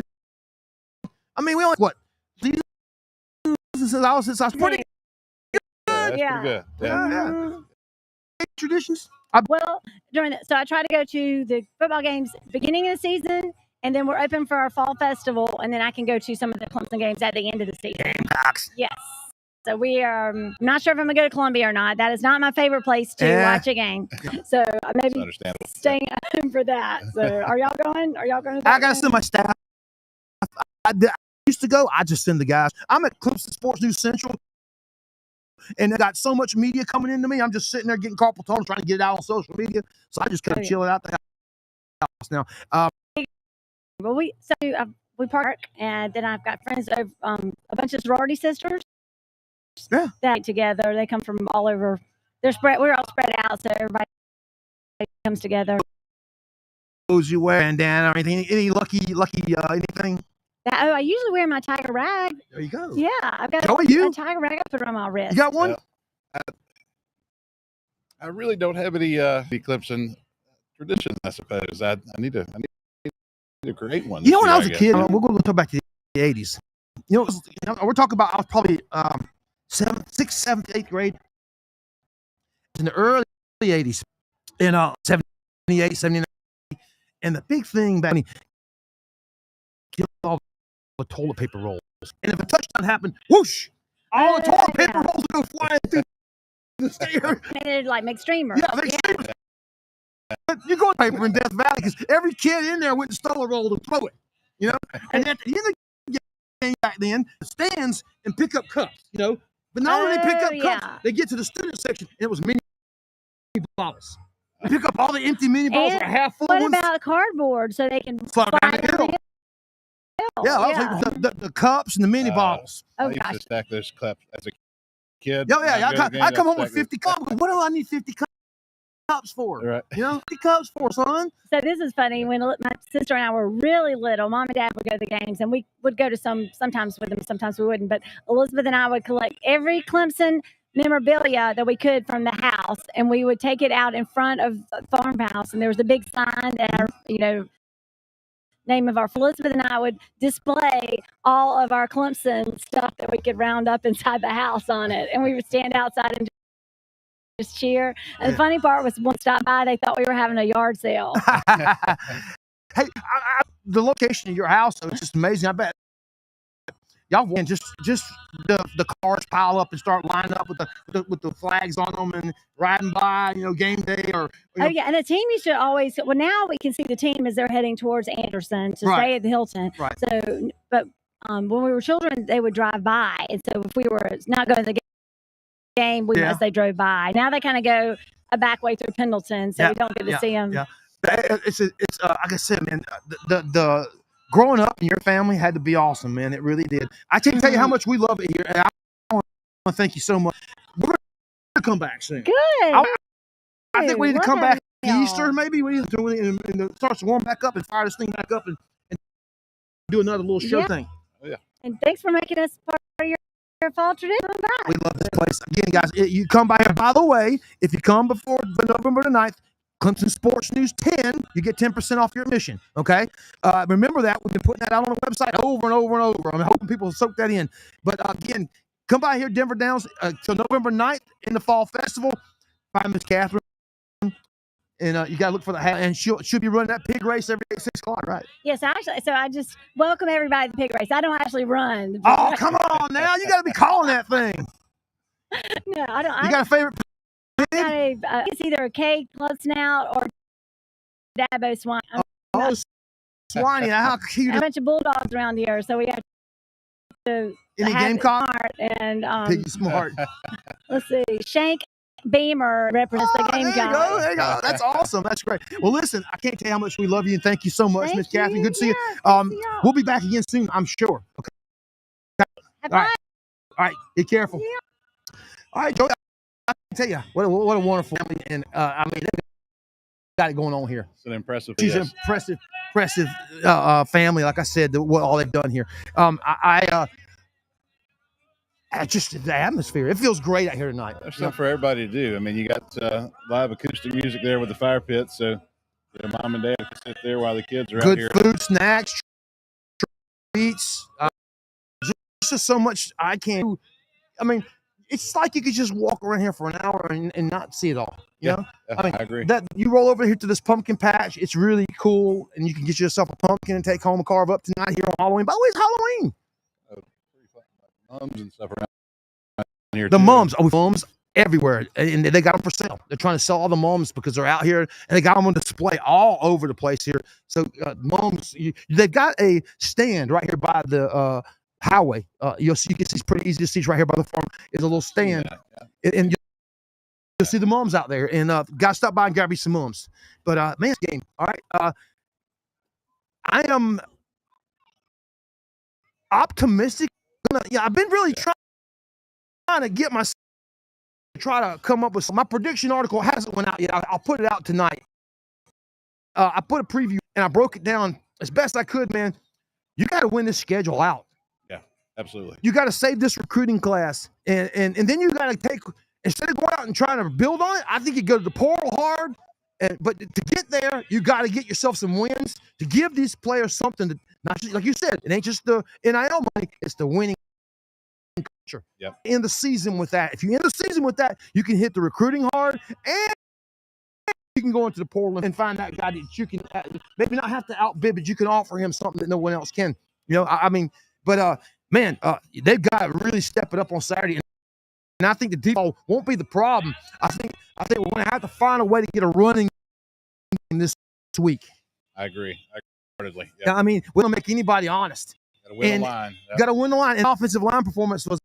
I mean, we only, since I was pretty good. That's pretty good. Yeah. Traditions. Well, so I try to go to the football games beginning of the season, and then we're open for our fall festival, and then I can go to some of the Clemson games at the end of the season. Gamecocks. Yes. So we are. I'm not sure if I'm gonna go to Columbia or not. That is not my favorite place to watch a game. So maybe staying home for that. So are y'all going? Are y'all going? I gotta send my staff. I used to go. I just send the guys. I'm at Clemson Sports News Central, and I got so much media coming into me. I'm just sitting there getting carpal tunnel, trying to get it out on social media. So I just kind of chill it out the house now. Well, we park, and then I've got friends of a bunch of sorority sisters. Yeah, that together. They come from all over. We're all spread out, so everybody comes together. Clothes you wear, bandana or anything? Any lucky anything? I usually wear my tiger rag. There you go. Yeah, I've got a tiger rag I put around my wrist. You got one? I really don't have any Clemson traditions. I suppose I need to create one. When I was a kid, we're going to talk back to the '80s. We're talking about I was probably 7th, 6th, 7th, 8th grade in the early '80s, in 78, 79, and the big thing back when he all the toilet paper rolls, and if a touchdown happened, whoosh, all the toilet paper rolls would go flying through the stairs. They'd make streamers. Yeah, streamers. But you're going paper in Death Valley because every kid in there went and stole a roll to throw it. And at the end of the game back then, the stands and pick up cups. But not only they pick up cups, they get to the student section and it was mini bottles. They pick up all the empty mini bottles that are half full. What about cardboard so they can fly down the hill? Yeah, the cups and the mini bottles. I used to stack those cups as a kid. I come home with 50 cups. What do I need 50 cups for? Right. 50 cups for, son. So this is funny. When my sister and I were really little, Mom and Dad would go to the games, and we would go to sometimes with them, sometimes we wouldn't. But Elizabeth and I would collect every Clemson memorabilia that we could from the house, and we would take it out in front of the farmhouse, and there was a big sign that name of our Elizabeth and I would display all of our Clemson stuff that we could round up inside the house on it, and we would stand outside and just cheer. And the funny part was, when we stopped by, they thought we were having a yard sale. Hey, the location of your house is just amazing. I bet y'all want just the cars pile up and start lining up with the flags on them and riding by, game day or. And the team used to always. Well, now we can see the team as they're heading towards Anderson to stay at the Hilton. Right. So, but when we were children, they would drive by, and so if we were not going to the game, as they drove by. Now they kind of go a back way through Pendleton, so we don't get to see them. Yeah, it's like I said, man. The growing up in your family had to be awesome, man. It really did. I can't tell you how much we love it here, and I want to thank you so much. We're going to come back soon. Good. I think we need to come back Easter, maybe. We need to do it and it starts to warm back up and fire this thing back up and do another little show thing. Oh, yeah. And thanks for making us part of your fall tradition. We love this place. Again, guys, you come by here. By the way, if you come before November the 9th, Clemson Sports News 10, you get 10% off your admission, okay? Remember that. We've been putting that out on the website over and over and over. I'm hoping people soak that in. But again, come by here, Denver Downs, till November 9th in the Fall Festival. Find Miss Catherine. And you got to look for the hat. And she'll be running that pig race every 6 o'clock, right? Yes, actually. So I just welcome everybody to the pig race. I don't actually run. Oh, come on now. You got to be calling that thing. No, I don't. You got a favorite pig? got it's either a K Club Snout or Dabo Swine. Oh, Swine, how cute a bunch of bulldogs around here, so we have to Any have Gamecock? Smart and Piggy Smart. let's see, Shank Beamer represents the Gamecock. There you go. That's awesome. That's great. Well, listen, I can't tell you how much we love you, and thank you so much, Miss Catherine. Good to see you. We'll be back again soon, I'm sure. Okay. Have All right. fun. All right. Be careful. Yeah. All right, Joey. I can tell you what a wonderful family, and I mean, they got it going on here. It's an impressive. She's an impressive family. Like I said, what all they've done here. Just the atmosphere. It feels great out here tonight. There's something for everybody to do. I mean, you got live acoustic music there with the fire pit, so mom and dad can sit there while the kids are out here. Good food, snacks, treats. Just so much I can't do. I mean, it's like you could just walk around here for an hour and not see it all. You know? I mean, I agree. That you roll over here to this pumpkin patch, it's really cool, and you can get yourself a pumpkin and take home and carve up tonight here on Halloween. By the way, it's Halloween. Mums and stuff around here. The mums everywhere, and they got them for sale. They're trying to sell all the mums because they're out here, and they got them on display all over the place here. So mums, they've got a stand right here by the highway. You can see it's pretty easy to see. It's right here by the farm. Is a little stand, and you'll see the mums out there. And gotta stop by and grab you some mums. But man's game. All right, I am optimistic. Yeah, I've been really trying to get myself to try to come up with my prediction article. Hasn't went out yet. I'll put it out tonight. I put a preview and I broke it down as best I could, man. You got to win this schedule out. Yeah, absolutely. You got to save this recruiting class, and then you got to take, instead of going out and trying to build on it, I think you go to the portal hard. But to get there, you got to get yourself some wins to give these players something to, not just, like you said, it ain't just the NIL money, it's the winning culture. Yep. End the season with that. If you end the season with that, you can hit the recruiting hard, and you can go into the portal and find that guy that you can maybe not have to outbid, but you can offer him something that no one else can. You know, I mean, but man, they've got to really step it up on Saturday. And I think the defense won't be the problem. I think we're going to have to find a way to get a running in this week. I agree. Yep. I mean, we don't make anybody honest. Got to win the line. Yep. Got to win the line. And offensive line performance was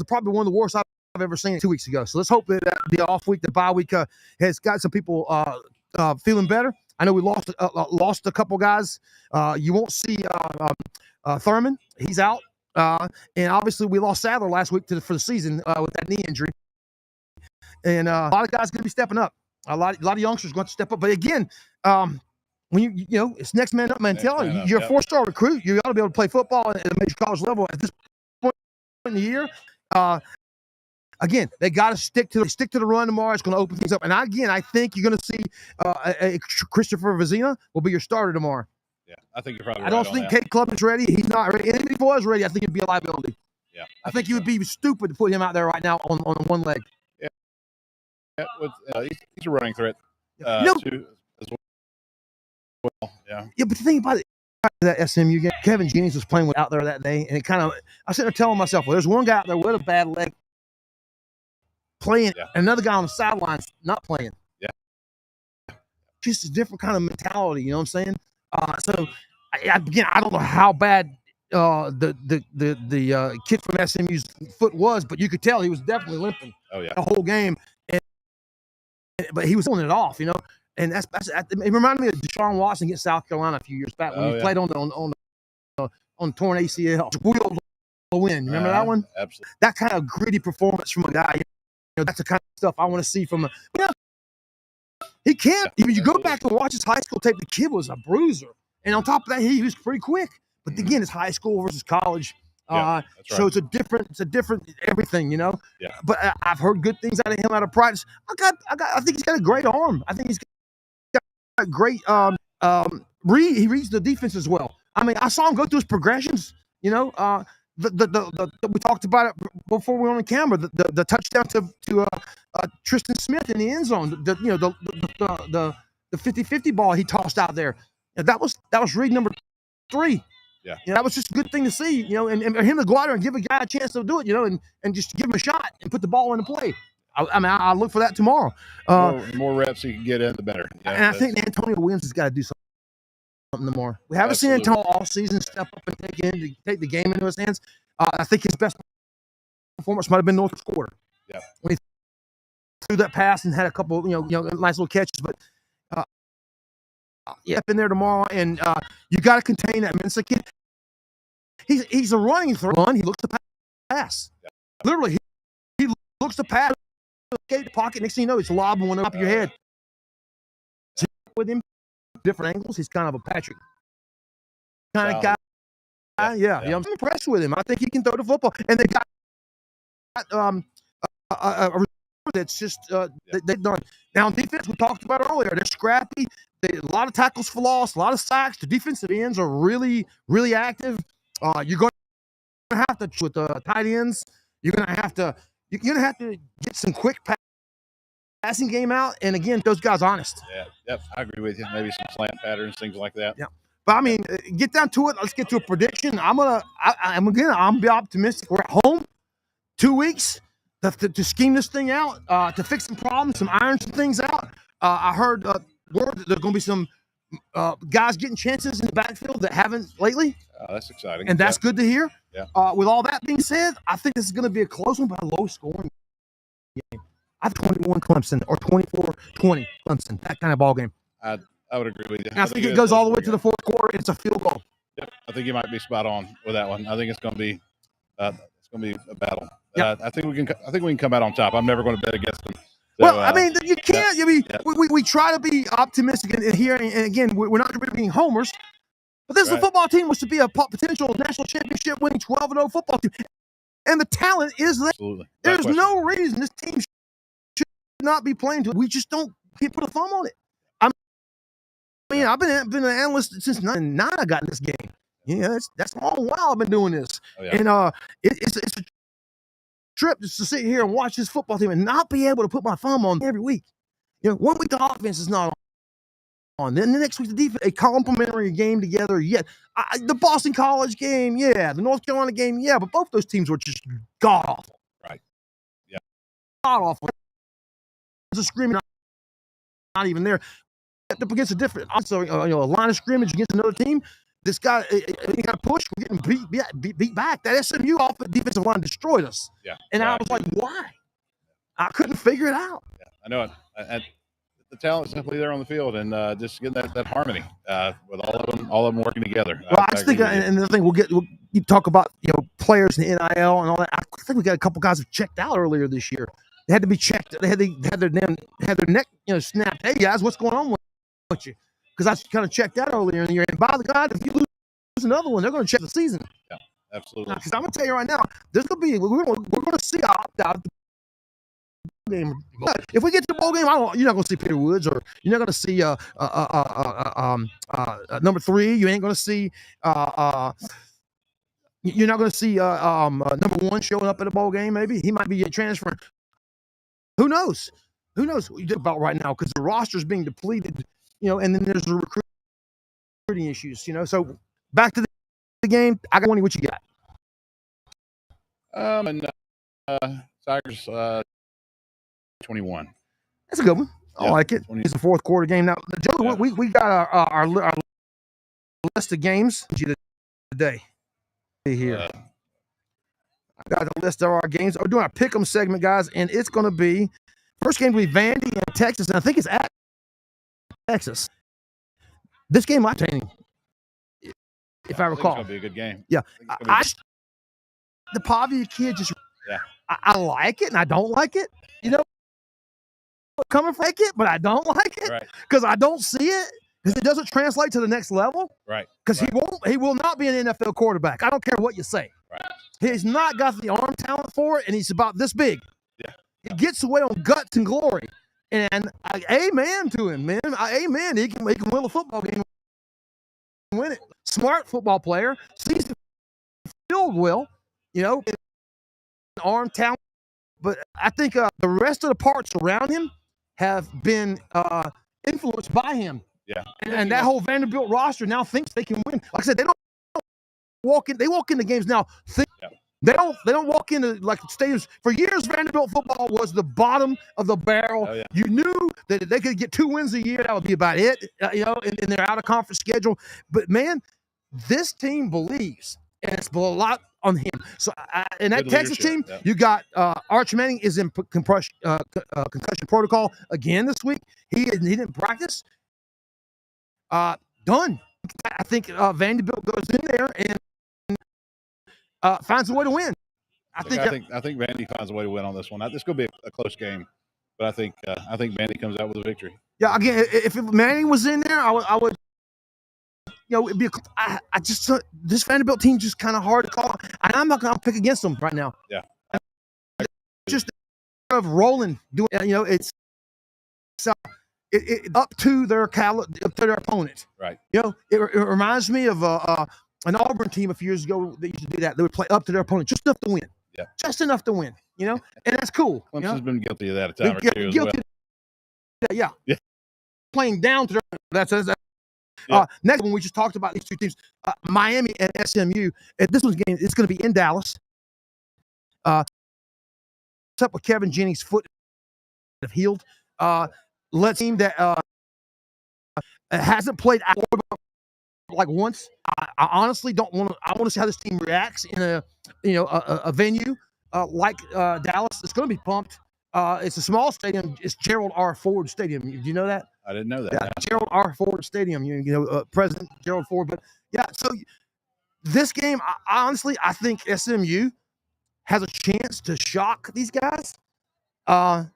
probably one of the worst I've ever seen 2 weeks ago. So let's hope that the off week, the bye week, has got some people feeling better. I know we lost a couple guys. You won't see Thurman. He's out. And obviously we lost Sadler last week for the season with that knee injury. And a lot of guys going to be stepping up. A lot of youngsters going to step up. But again, when you know, it's next man up mentality. You're a 4-star recruit. You ought to be able to play football at a major college level at this point in the year. Again, they got to stick to the run tomorrow. It's going to open things up. And I think you're going to see Christopher Vizina will be your starter tomorrow. Yeah, I think you're probably right. I don't think Kate Club is ready. He's not ready. And if he was ready, I think it'd be a liability. Yeah, I think you would be stupid to put him out there right now on one leg. Yeah, he's a running threat too, as well. Yeah. Yeah, but the thing about it, that SMU game, Kevin Jennings was playing out there that day, and it kind of, I was sitting there telling myself, well, there's one guy out there with a bad leg playing, and another guy on the sidelines not playing. Yeah. Just a different kind of mentality, you know what I'm saying? So, again, I don't know how bad the kid from SMU's foot was, but you could tell he was definitely limping. Oh yeah. The whole game, but he was pulling it off, you know. And that's it reminded me of Deshaun Watson against South Carolina a few years back when he played on torn ACL. Wheeled the win. Remember that one? Absolutely. That kind of gritty performance from a guy. You know, that's the kind of stuff I want to see from a. You know, he can't. Even you go back and watch his high school tape. The kid was a bruiser, and on top of that, he was pretty quick. But again, it's high school versus college. That's right. So it's a different everything, you know. Yeah. But I've heard good things out of him out of practice. I think he's got a great arm. I think he's got a great he reads the defense as well. I mean, I saw him go through his progressions. You know, we talked about it before we were on the camera. The touchdown to Tristan Smith in the end zone. The 50-50 ball he tossed out there. And that was read number 3. Yeah. You know, that was just a good thing to see, you know, and him to go out there and give a guy a chance to do it, you know, and just give him a shot and put the ball into play. I look for that tomorrow. The more reps he can get in, the better. Yeah, and I think Antonio Williams has got to do something tomorrow. We haven't seen Antonio all season step up and take the game into his hands. I think his best performance might have been North's quarter. Yeah. When he threw that pass and had a couple, nice little catches. But up in there tomorrow, and you got to contain that Mensa kid. He's a running run. He looks to pass. Yeah. Literally, he looks to pass. Escape the pocket. Next thing you know, it's lobbing one up your head. With him, different angles. He's kind of a Patrick kind of guy. Yeah. I'm impressed with him. I think he can throw the football. And they got a that's just they've done. Now on defense, we talked about earlier. They're scrappy. A lot of tackles for loss, a lot of sacks. The defensive ends are really, really active. You're going to have to with the tight ends. You're going to have to get some quick passing game out. And again, those guys honest. Yeah, yep, I agree with you. Maybe some slant patterns, things like that. Yeah, but I mean, get down to it. Let's get to a prediction. I'm be optimistic. We're at home, 2 weeks to scheme this thing out, to fix some problems, iron some things out. I heard word that there's going to be some guys getting chances in the backfield that haven't lately. That's exciting. And that's good to hear. Yeah. With all that being said, I think this is going to be a close one, but a low-scoring game. I have 21 Clemson or 24-20 Clemson, that kind of ball game. I would agree with you. And I think it goes all the way to the fourth quarter. It's a field goal. Yep. I think you might be spot on with that one. I think it's going to be a battle. Yep. I think we can come out on top. I'm never going to bet against them. So, well, I mean, you can't. Yeah, I mean, we try to be optimistic in here, and again, we're not going to be being homers. But this is a football team was to be a potential national championship winning 12-0 football team, and the talent is there. Absolutely. There's no reason this team should not be playing to it. We just can't put a thumb on it. I mean, I've been an analyst since '99. I got in this game. Yeah, that's a long while I've been doing this, and it's a trip just to sit here and watch this football team and not be able to put my thumb on every week. 1 week the offense is not on. Then the next week the defense, a complimentary game together. Yeah, the Boston College game, the North Carolina game, but both those teams were just god awful. Right. Yeah. God awful. There's a screaming, not even there. Up against a different, also a line of scrimmage against another team. This guy, he got pushed. We're getting beat back. That SMU defensive line destroyed us. Yeah. And I was like, why? I couldn't figure it out. Yeah, I know it. The talent's simply there on the field, and just getting that harmony with all of them working together. Well, I just think, and the thing you talk about, players in NIL and all that. I think we got a couple guys who checked out earlier this year. They had to be checked. They had their neck, snapped. Hey guys, what's going on with you? Because I kind of checked out earlier in the year. And by the God, if you lose another one, they're going to check the season. Yeah, absolutely. Because I'm going to tell you right now, we're going to see an opt-out game. If we get to the bowl game, you're not going to see Peter Woods, or you're not going to see number 3. You ain't going to see you're not going to see number 1 showing up at a bowl game. Maybe he might be transferring. Who knows? Who knows what you did about right now? Because the roster's being depleted. And then there's the recruiting issues, So back to the game. I got 20. What you got? And Tigers 21. That's a good one. I like it. 20. It's a fourth quarter game now. Joe, we got our list of games today. Here, I got a list of our games. We're doing our pick'em segment, guys, and it's going to be first game will be Vandy and Texas, and I think it's at Texas. This game might be entertaining, if I recall. It's going to be a good game. Yeah. The Pavia kid just, I like it and I don't like it. Coming from it, but I don't like it because I don't see it because it doesn't translate to the next level. Right. Because he will not be an NFL quarterback. I don't care what you say. Right. He's not got the arm talent for it, and he's about this big. Yeah. He gets away on guts and glory. And amen to him, man. Amen. He can win a football game and win it. Smart football player. Sees the field well, arm talent. But I think the rest of the parts around him have been influenced by him. Yeah. And that whole Vanderbilt roster now thinks they can win. Like I said, they don't walk in. They walk into games now They don't walk into like stadiums. For years, Vanderbilt football was the bottom of the barrel. Oh, yeah. You knew that if they could get 2 wins a year, that would be about it. In their out of conference schedule. But man, this team believes, and it's a lot on him. So in that Good Texas leadership, team, yeah. you got Arch Manning is in concussion protocol again this week. He didn't practice. Done. I think Vanderbilt goes in there and finds a way to win. I think Vandy finds a way to win on this one. This is going to be a close game, but I think Vandy comes out with a victory. Yeah, again, if Manning was in there, I would. It'd be. I just this Vanderbilt team just kind of hard to call. I'm not going to pick against them right now. Yeah, just of rolling, doing. It's it up to their up to their opponent. Right. It reminds me of an Auburn team a few years ago. They used to do that. They would play up to their opponent just enough to win. Yeah. Just enough to win. And that's cool. Clemson's been guilty of that a time or two as well. Yeah. Yeah. Playing down to their. That's yeah. Next one, we just talked about these two teams, Miami and SMU. This one's game. It's going to be in Dallas. What's up with Kevin Jennings' foot have healed? Let's team that hasn't played like once. I honestly don't want to. I want to see how this team reacts in a venue like Dallas. It's going to be pumped. It's a small stadium. It's Gerald R. Ford Stadium. Do you know that? I didn't know that. Yeah, Gerald R. Ford Stadium. President Gerald Ford. But yeah, so this game, I think SMU has a chance to shock these guys. But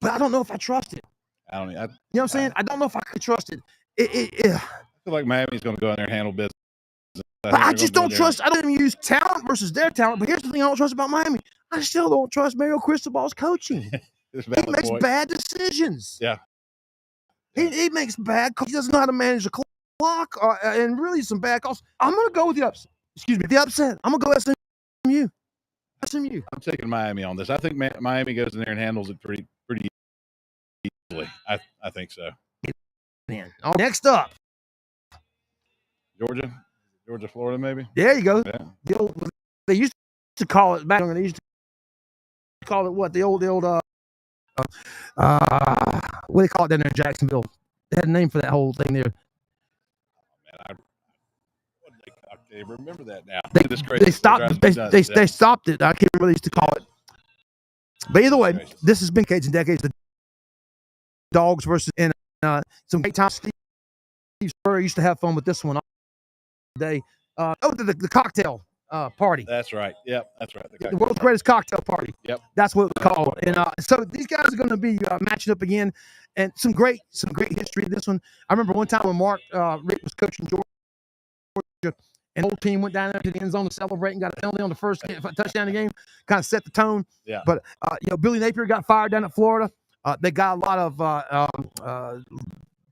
I don't know if I trust it. I don't. You know what I'm saying? I don't know if I could trust it. I feel like Miami's going to go in there and handle business. I just don't trust. I don't even use talent versus their talent. But here's the thing: I don't trust about Miami. I still don't trust Mario Cristobal's coaching. He makes bad decisions. Yeah. He makes bad calls. He doesn't know how to manage the clock and really some bad calls. I'm going to go with the upset. The upset. I'm going to go SMU. I'm taking Miami on this. I think Miami goes in there and handles it pretty easily. I think so. Man. Next up. Georgia, Florida, maybe? There you go. Yeah. They used to call it back. They used to call it what? The old what do they call it down there in Jacksonville? They had a name for that whole thing there. Oh, man, I can't remember that now. They stopped. They stopped it. I can't remember what they used to call it. But either way, this has been decades and decades. The Dogs versus and some great times. Steve Spurrier used to have fun with this one all day. The cocktail party. That's right. Yep, that's right. The world's greatest cocktail party. Yep, that's what it's called. And so these guys are going to be matching up again, and some great history in this one. I remember one time when Mark Rick was coaching Georgia, and the whole team went down there to the end zone to celebrate and got a penalty on the first touchdown of the game. Kind of set the tone. Yeah. But Billy Napier got fired down at Florida. They got a lot of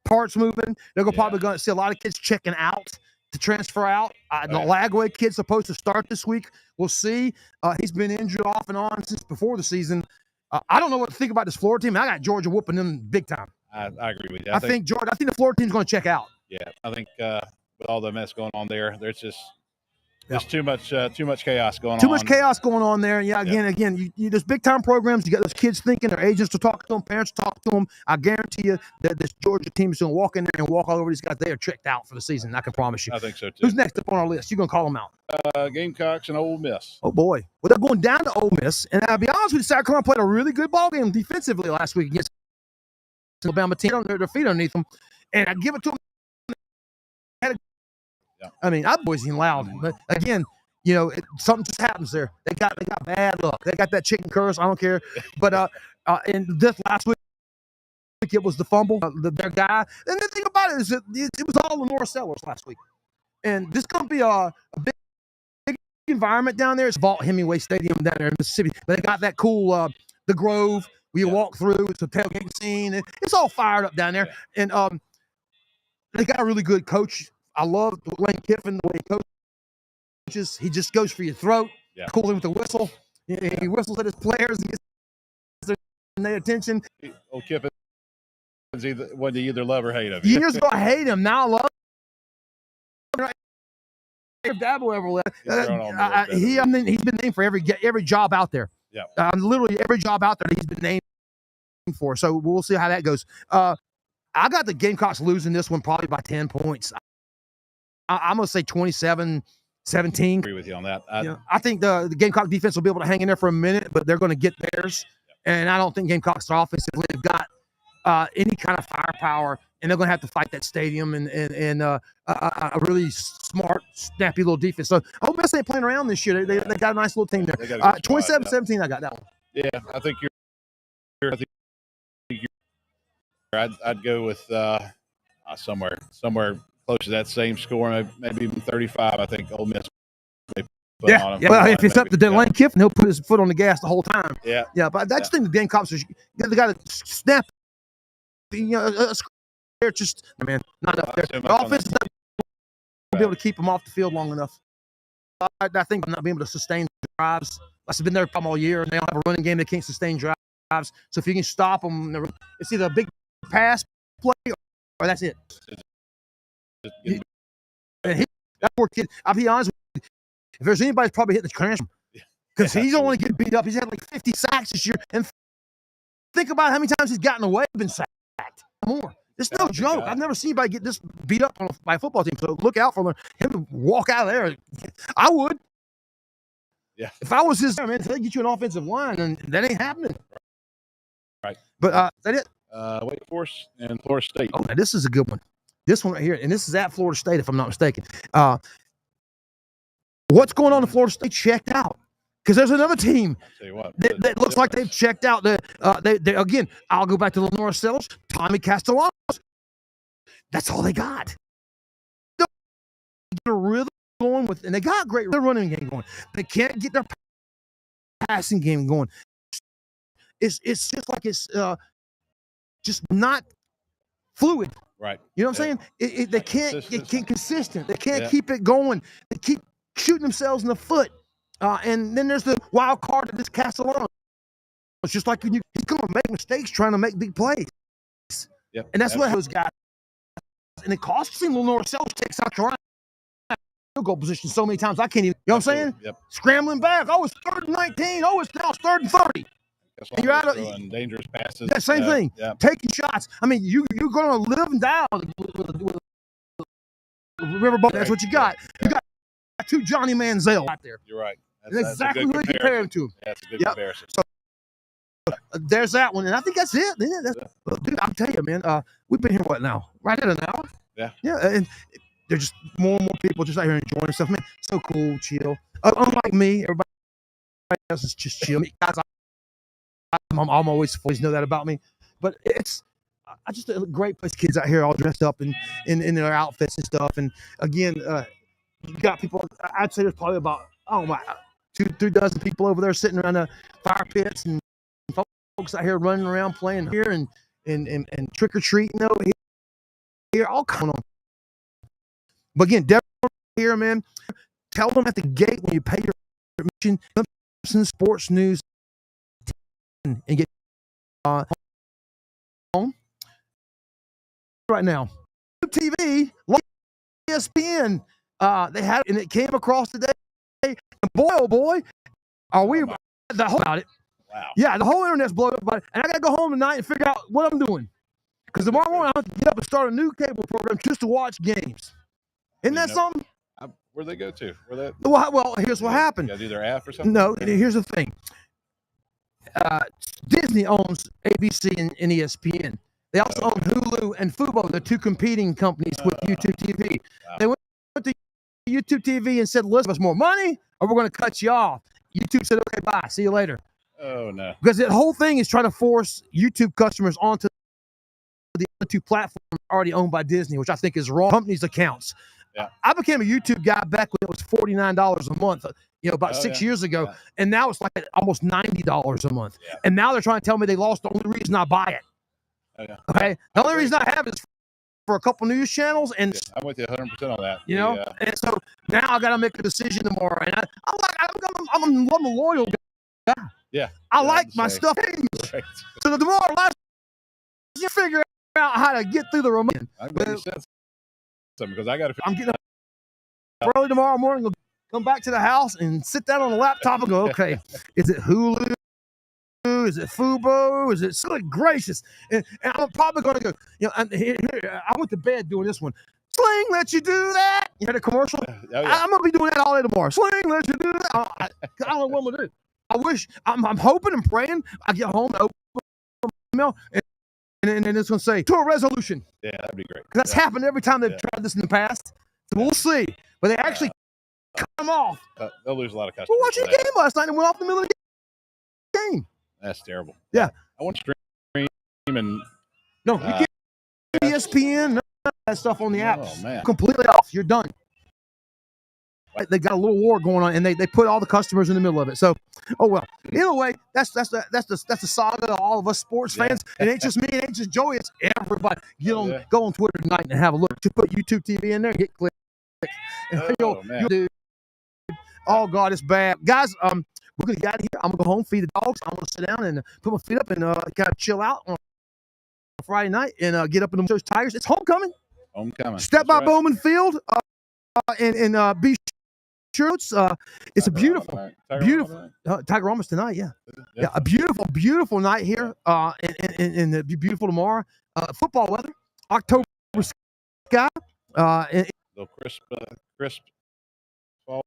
parts moving. They're probably going to see a lot of kids checking out to transfer out. The Lagway kid's supposed to start this week. We'll see. He's been injured off and on since before the season. I don't know what to think about this Florida team. I got Georgia whooping them big time. I agree with you. I think the Florida team's going to check out. Yeah, I think with all the mess going on there's just too much chaos going on. Too much chaos going on there. Yeah, again, you there's big time programs. You got those kids thinking, their agents to talk to them, parents to talk to them. I guarantee you that this Georgia team is going to walk in there and walk all over these guys. They are checked out for the season. I can promise you. I think so too. Who's next up on our list? You're going to call them out. Gamecocks and Ole Miss. Oh boy, well they're going down to Ole Miss, and I'll be honest with you, South Carolina played a really good ball game defensively last week against Alabama team. Their feet underneath them, and I give it to them. I mean, I'm Boise and loud, but again. Something just happens there. They got bad luck. They got that chicken curse. I don't care. But in this last week, it was the fumble, their guy. And the thing about it is that it was all Lenore Sellers last week. And this is going to be a big environment down there. It's Vaught Hemingway Stadium down there in Mississippi. But they got that cool, the Grove, where you walk through. It's a tailgate scene. It's all fired up down there. And they got a really good coach. I love Lane Kiffin, the way he coaches. He just goes for your throat, cool him with a whistle. He whistles at his players and gets their attention. Old Kiffin is what you either love or hate him. Years ago, I hate him. Now I love him. Dabo ever left. He's grown on me a little bit. I mean, he's been named for every job out there. Yeah. Literally every job out there he's been named for. So we'll see how that goes. I got the Gamecocks losing this one probably by 10 points. I'm going to say 27-17. Agree with you on that. I think the Gamecock defense will be able to hang in there for a minute, but they're going to get theirs. And I don't think Gamecocks offensively have got any kind of firepower, and they're going to have to fight that stadium and a really smart, snappy little defense. So I hope they ain't playing around this year. They got a nice little team there. 27-17, I got that one. Yeah, I think you're. I'd go with somewhere close to that same score, maybe even 35. I think Ole Miss. Yeah. Well, if it's up to Lane Kiffin, he'll put his foot on the gas the whole time. Yeah. But I just think the Gamecocks they got to snap. They're just not enough there. The offense is not be able to keep them off the field long enough. I think I'm not being able to sustain drives. That's been their problem all year, and they don't have a running game. They can't sustain drives. So if you can stop them, it's either a big pass play or that's it. That poor kid. I'll be honest with you. If there's anybody's probably hit the crash, because he's only getting beat up. He's had like 50 sacks this year, and think about how many times he's gotten away and been sacked. More. It's no joke. I've never seen anybody get this beat up by a football team. So look out for him to walk out of there. I would. Yeah. If I was his man, until they get you an offensive line, and that ain't happening. Right. But is that it? Wake Forest and Florida State. Oh, now this is a good one. This one right here, and this is at Florida State, if I'm not mistaken. What's going on in Florida State checked out? Because there's another team that looks like they've checked out. They again, I'll go back to the Lenore Sellers, Tommy Castellanos. That's all they got. They're really going with, and they got great running game going. They can't get their passing game going. It's just like it's just not fluid. Right. You know what I'm saying? They can't get consistent. They can't keep it going. They keep shooting themselves in the foot. And then there's the wild card of this Castellanos. It's just like he's going to make mistakes trying to make big plays. Yep. And that's what those guys. And it costs him Lenore Sellers take South Carolina field goal position so many times I can't even. You know what I'm saying? Yep. Scrambling back. Oh, it's 3rd and 19. Oh, it's now 3rd and 30. And you're out of dangerous passes. That same thing. Yeah. Taking shots. I mean, you're going to live and die with Riverboat. That's what you got. You got 2 Johnny Manziel out there. You're right. That's exactly what you compare him to. That's a good comparison. So there's that one, and I think that's it. Dude, I'll tell you, man. We've been here now? Right at an hour. Yeah. Yeah, and there's just more and more people just out here enjoying themselves. Man, so cool, chill. Unlike me, everybody else is just chill. Guys, I'm always know that about me, but it's just a great place. Kids out here all dressed up in their outfits and stuff. And again, you got people. I'd say there's probably about 2-3 dozen people over there sitting around the fire pits, and folks out here running around playing here and trick or treating over here, all going on. But again, definitely here, man. Tell them at the gate when you pay your admission, Clemson Sports News, and get home right now. TV, ESPN, they had it, and it came across today. And boy, oh boy, are we the whole about it? Wow. Yeah, the whole internet's blown up about it, and I gotta go home tonight and figure out what I'm doing. Because tomorrow morning I have to get up and start a new cable program just to watch games. Isn't that something? Where'd they go to? Well, here's what happened. You gotta do their app or something? No, here's the thing. Disney owns ABC and ESPN. They also own Hulu and Fubo, the 2 competing companies with YouTube TV. Wow. They went to YouTube TV and said, let's give us more money or we're going to cut you off. YouTube said, okay, bye. See you later. Oh, no. Because the whole thing is trying to force YouTube customers onto the other 2 platforms already owned by Disney, which I think is wrong. Companies' accounts. Yeah. I became a YouTube guy back when it was $49 a month, about 6 years ago. Yeah. And now it's like almost $90 a month. Yeah. And now they're trying to tell me they lost the only reason I buy it. Oh, yeah. Okay. The only reason I have it is for a couple news channels. And I'm with you 100% on that. And so now I got to make a decision tomorrow. And I'm a loyal guy. Yeah. I like my stuff. Right. So tomorrow, you figure out how to get through the remote. I'm glad you said something because I got to. I'm getting early tomorrow morning. We'll come back to the house and sit down on the laptop and go, okay, is it Hulu? Is it Fubo? Is it good gracious? And I'm probably going to go, and here, I went to bed doing this one. Sling lets you do that. You heard a commercial? Oh, yeah. I'm going to be doing that all day tomorrow. Sling lets you do that. I don't know what I'm going to do. I wish, I'm hoping and praying I get home and open my email and it's going to say, to a resolution. Yeah, that'd be great. Because that's happened every time they've tried this in the past. So we'll see. But they actually cut them off. They'll lose a lot of customers. We're watching a game last night and went off in the middle of the game. That's terrible. Yeah. I want to stream and no, you can't ESPN, none of that stuff on the apps. Oh man, completely off. You're done. They got a little war going on, and they put all the customers in the middle of it. So, oh well. Either way, that's the saga of all of us sports fans. It ain't just me, it ain't just Joey. It's everybody. Go on Twitter tonight and have a look. Just put YouTube TV in there, hit click. And dude. Oh God, it's bad, guys. We're gonna get out of here. I'm gonna go home, feed the dogs. I'm gonna sit down and put my feet up and kind of chill out on Friday night and get up in the Tigers. It's homecoming. Step by Bowman Field and be sure it's a beautiful Tiger almost tonight. Yeah, a beautiful night here. And it'll be beautiful tomorrow. Football weather, October sky. And crisp fall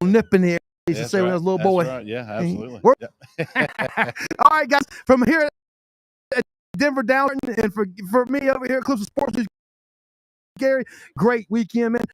nip in the air. I used to say when I was a little boy. Right. Yeah, absolutely. All right, guys. From here at Denver down, and for me over here at Clips of Sports, Gary, great weekend, man.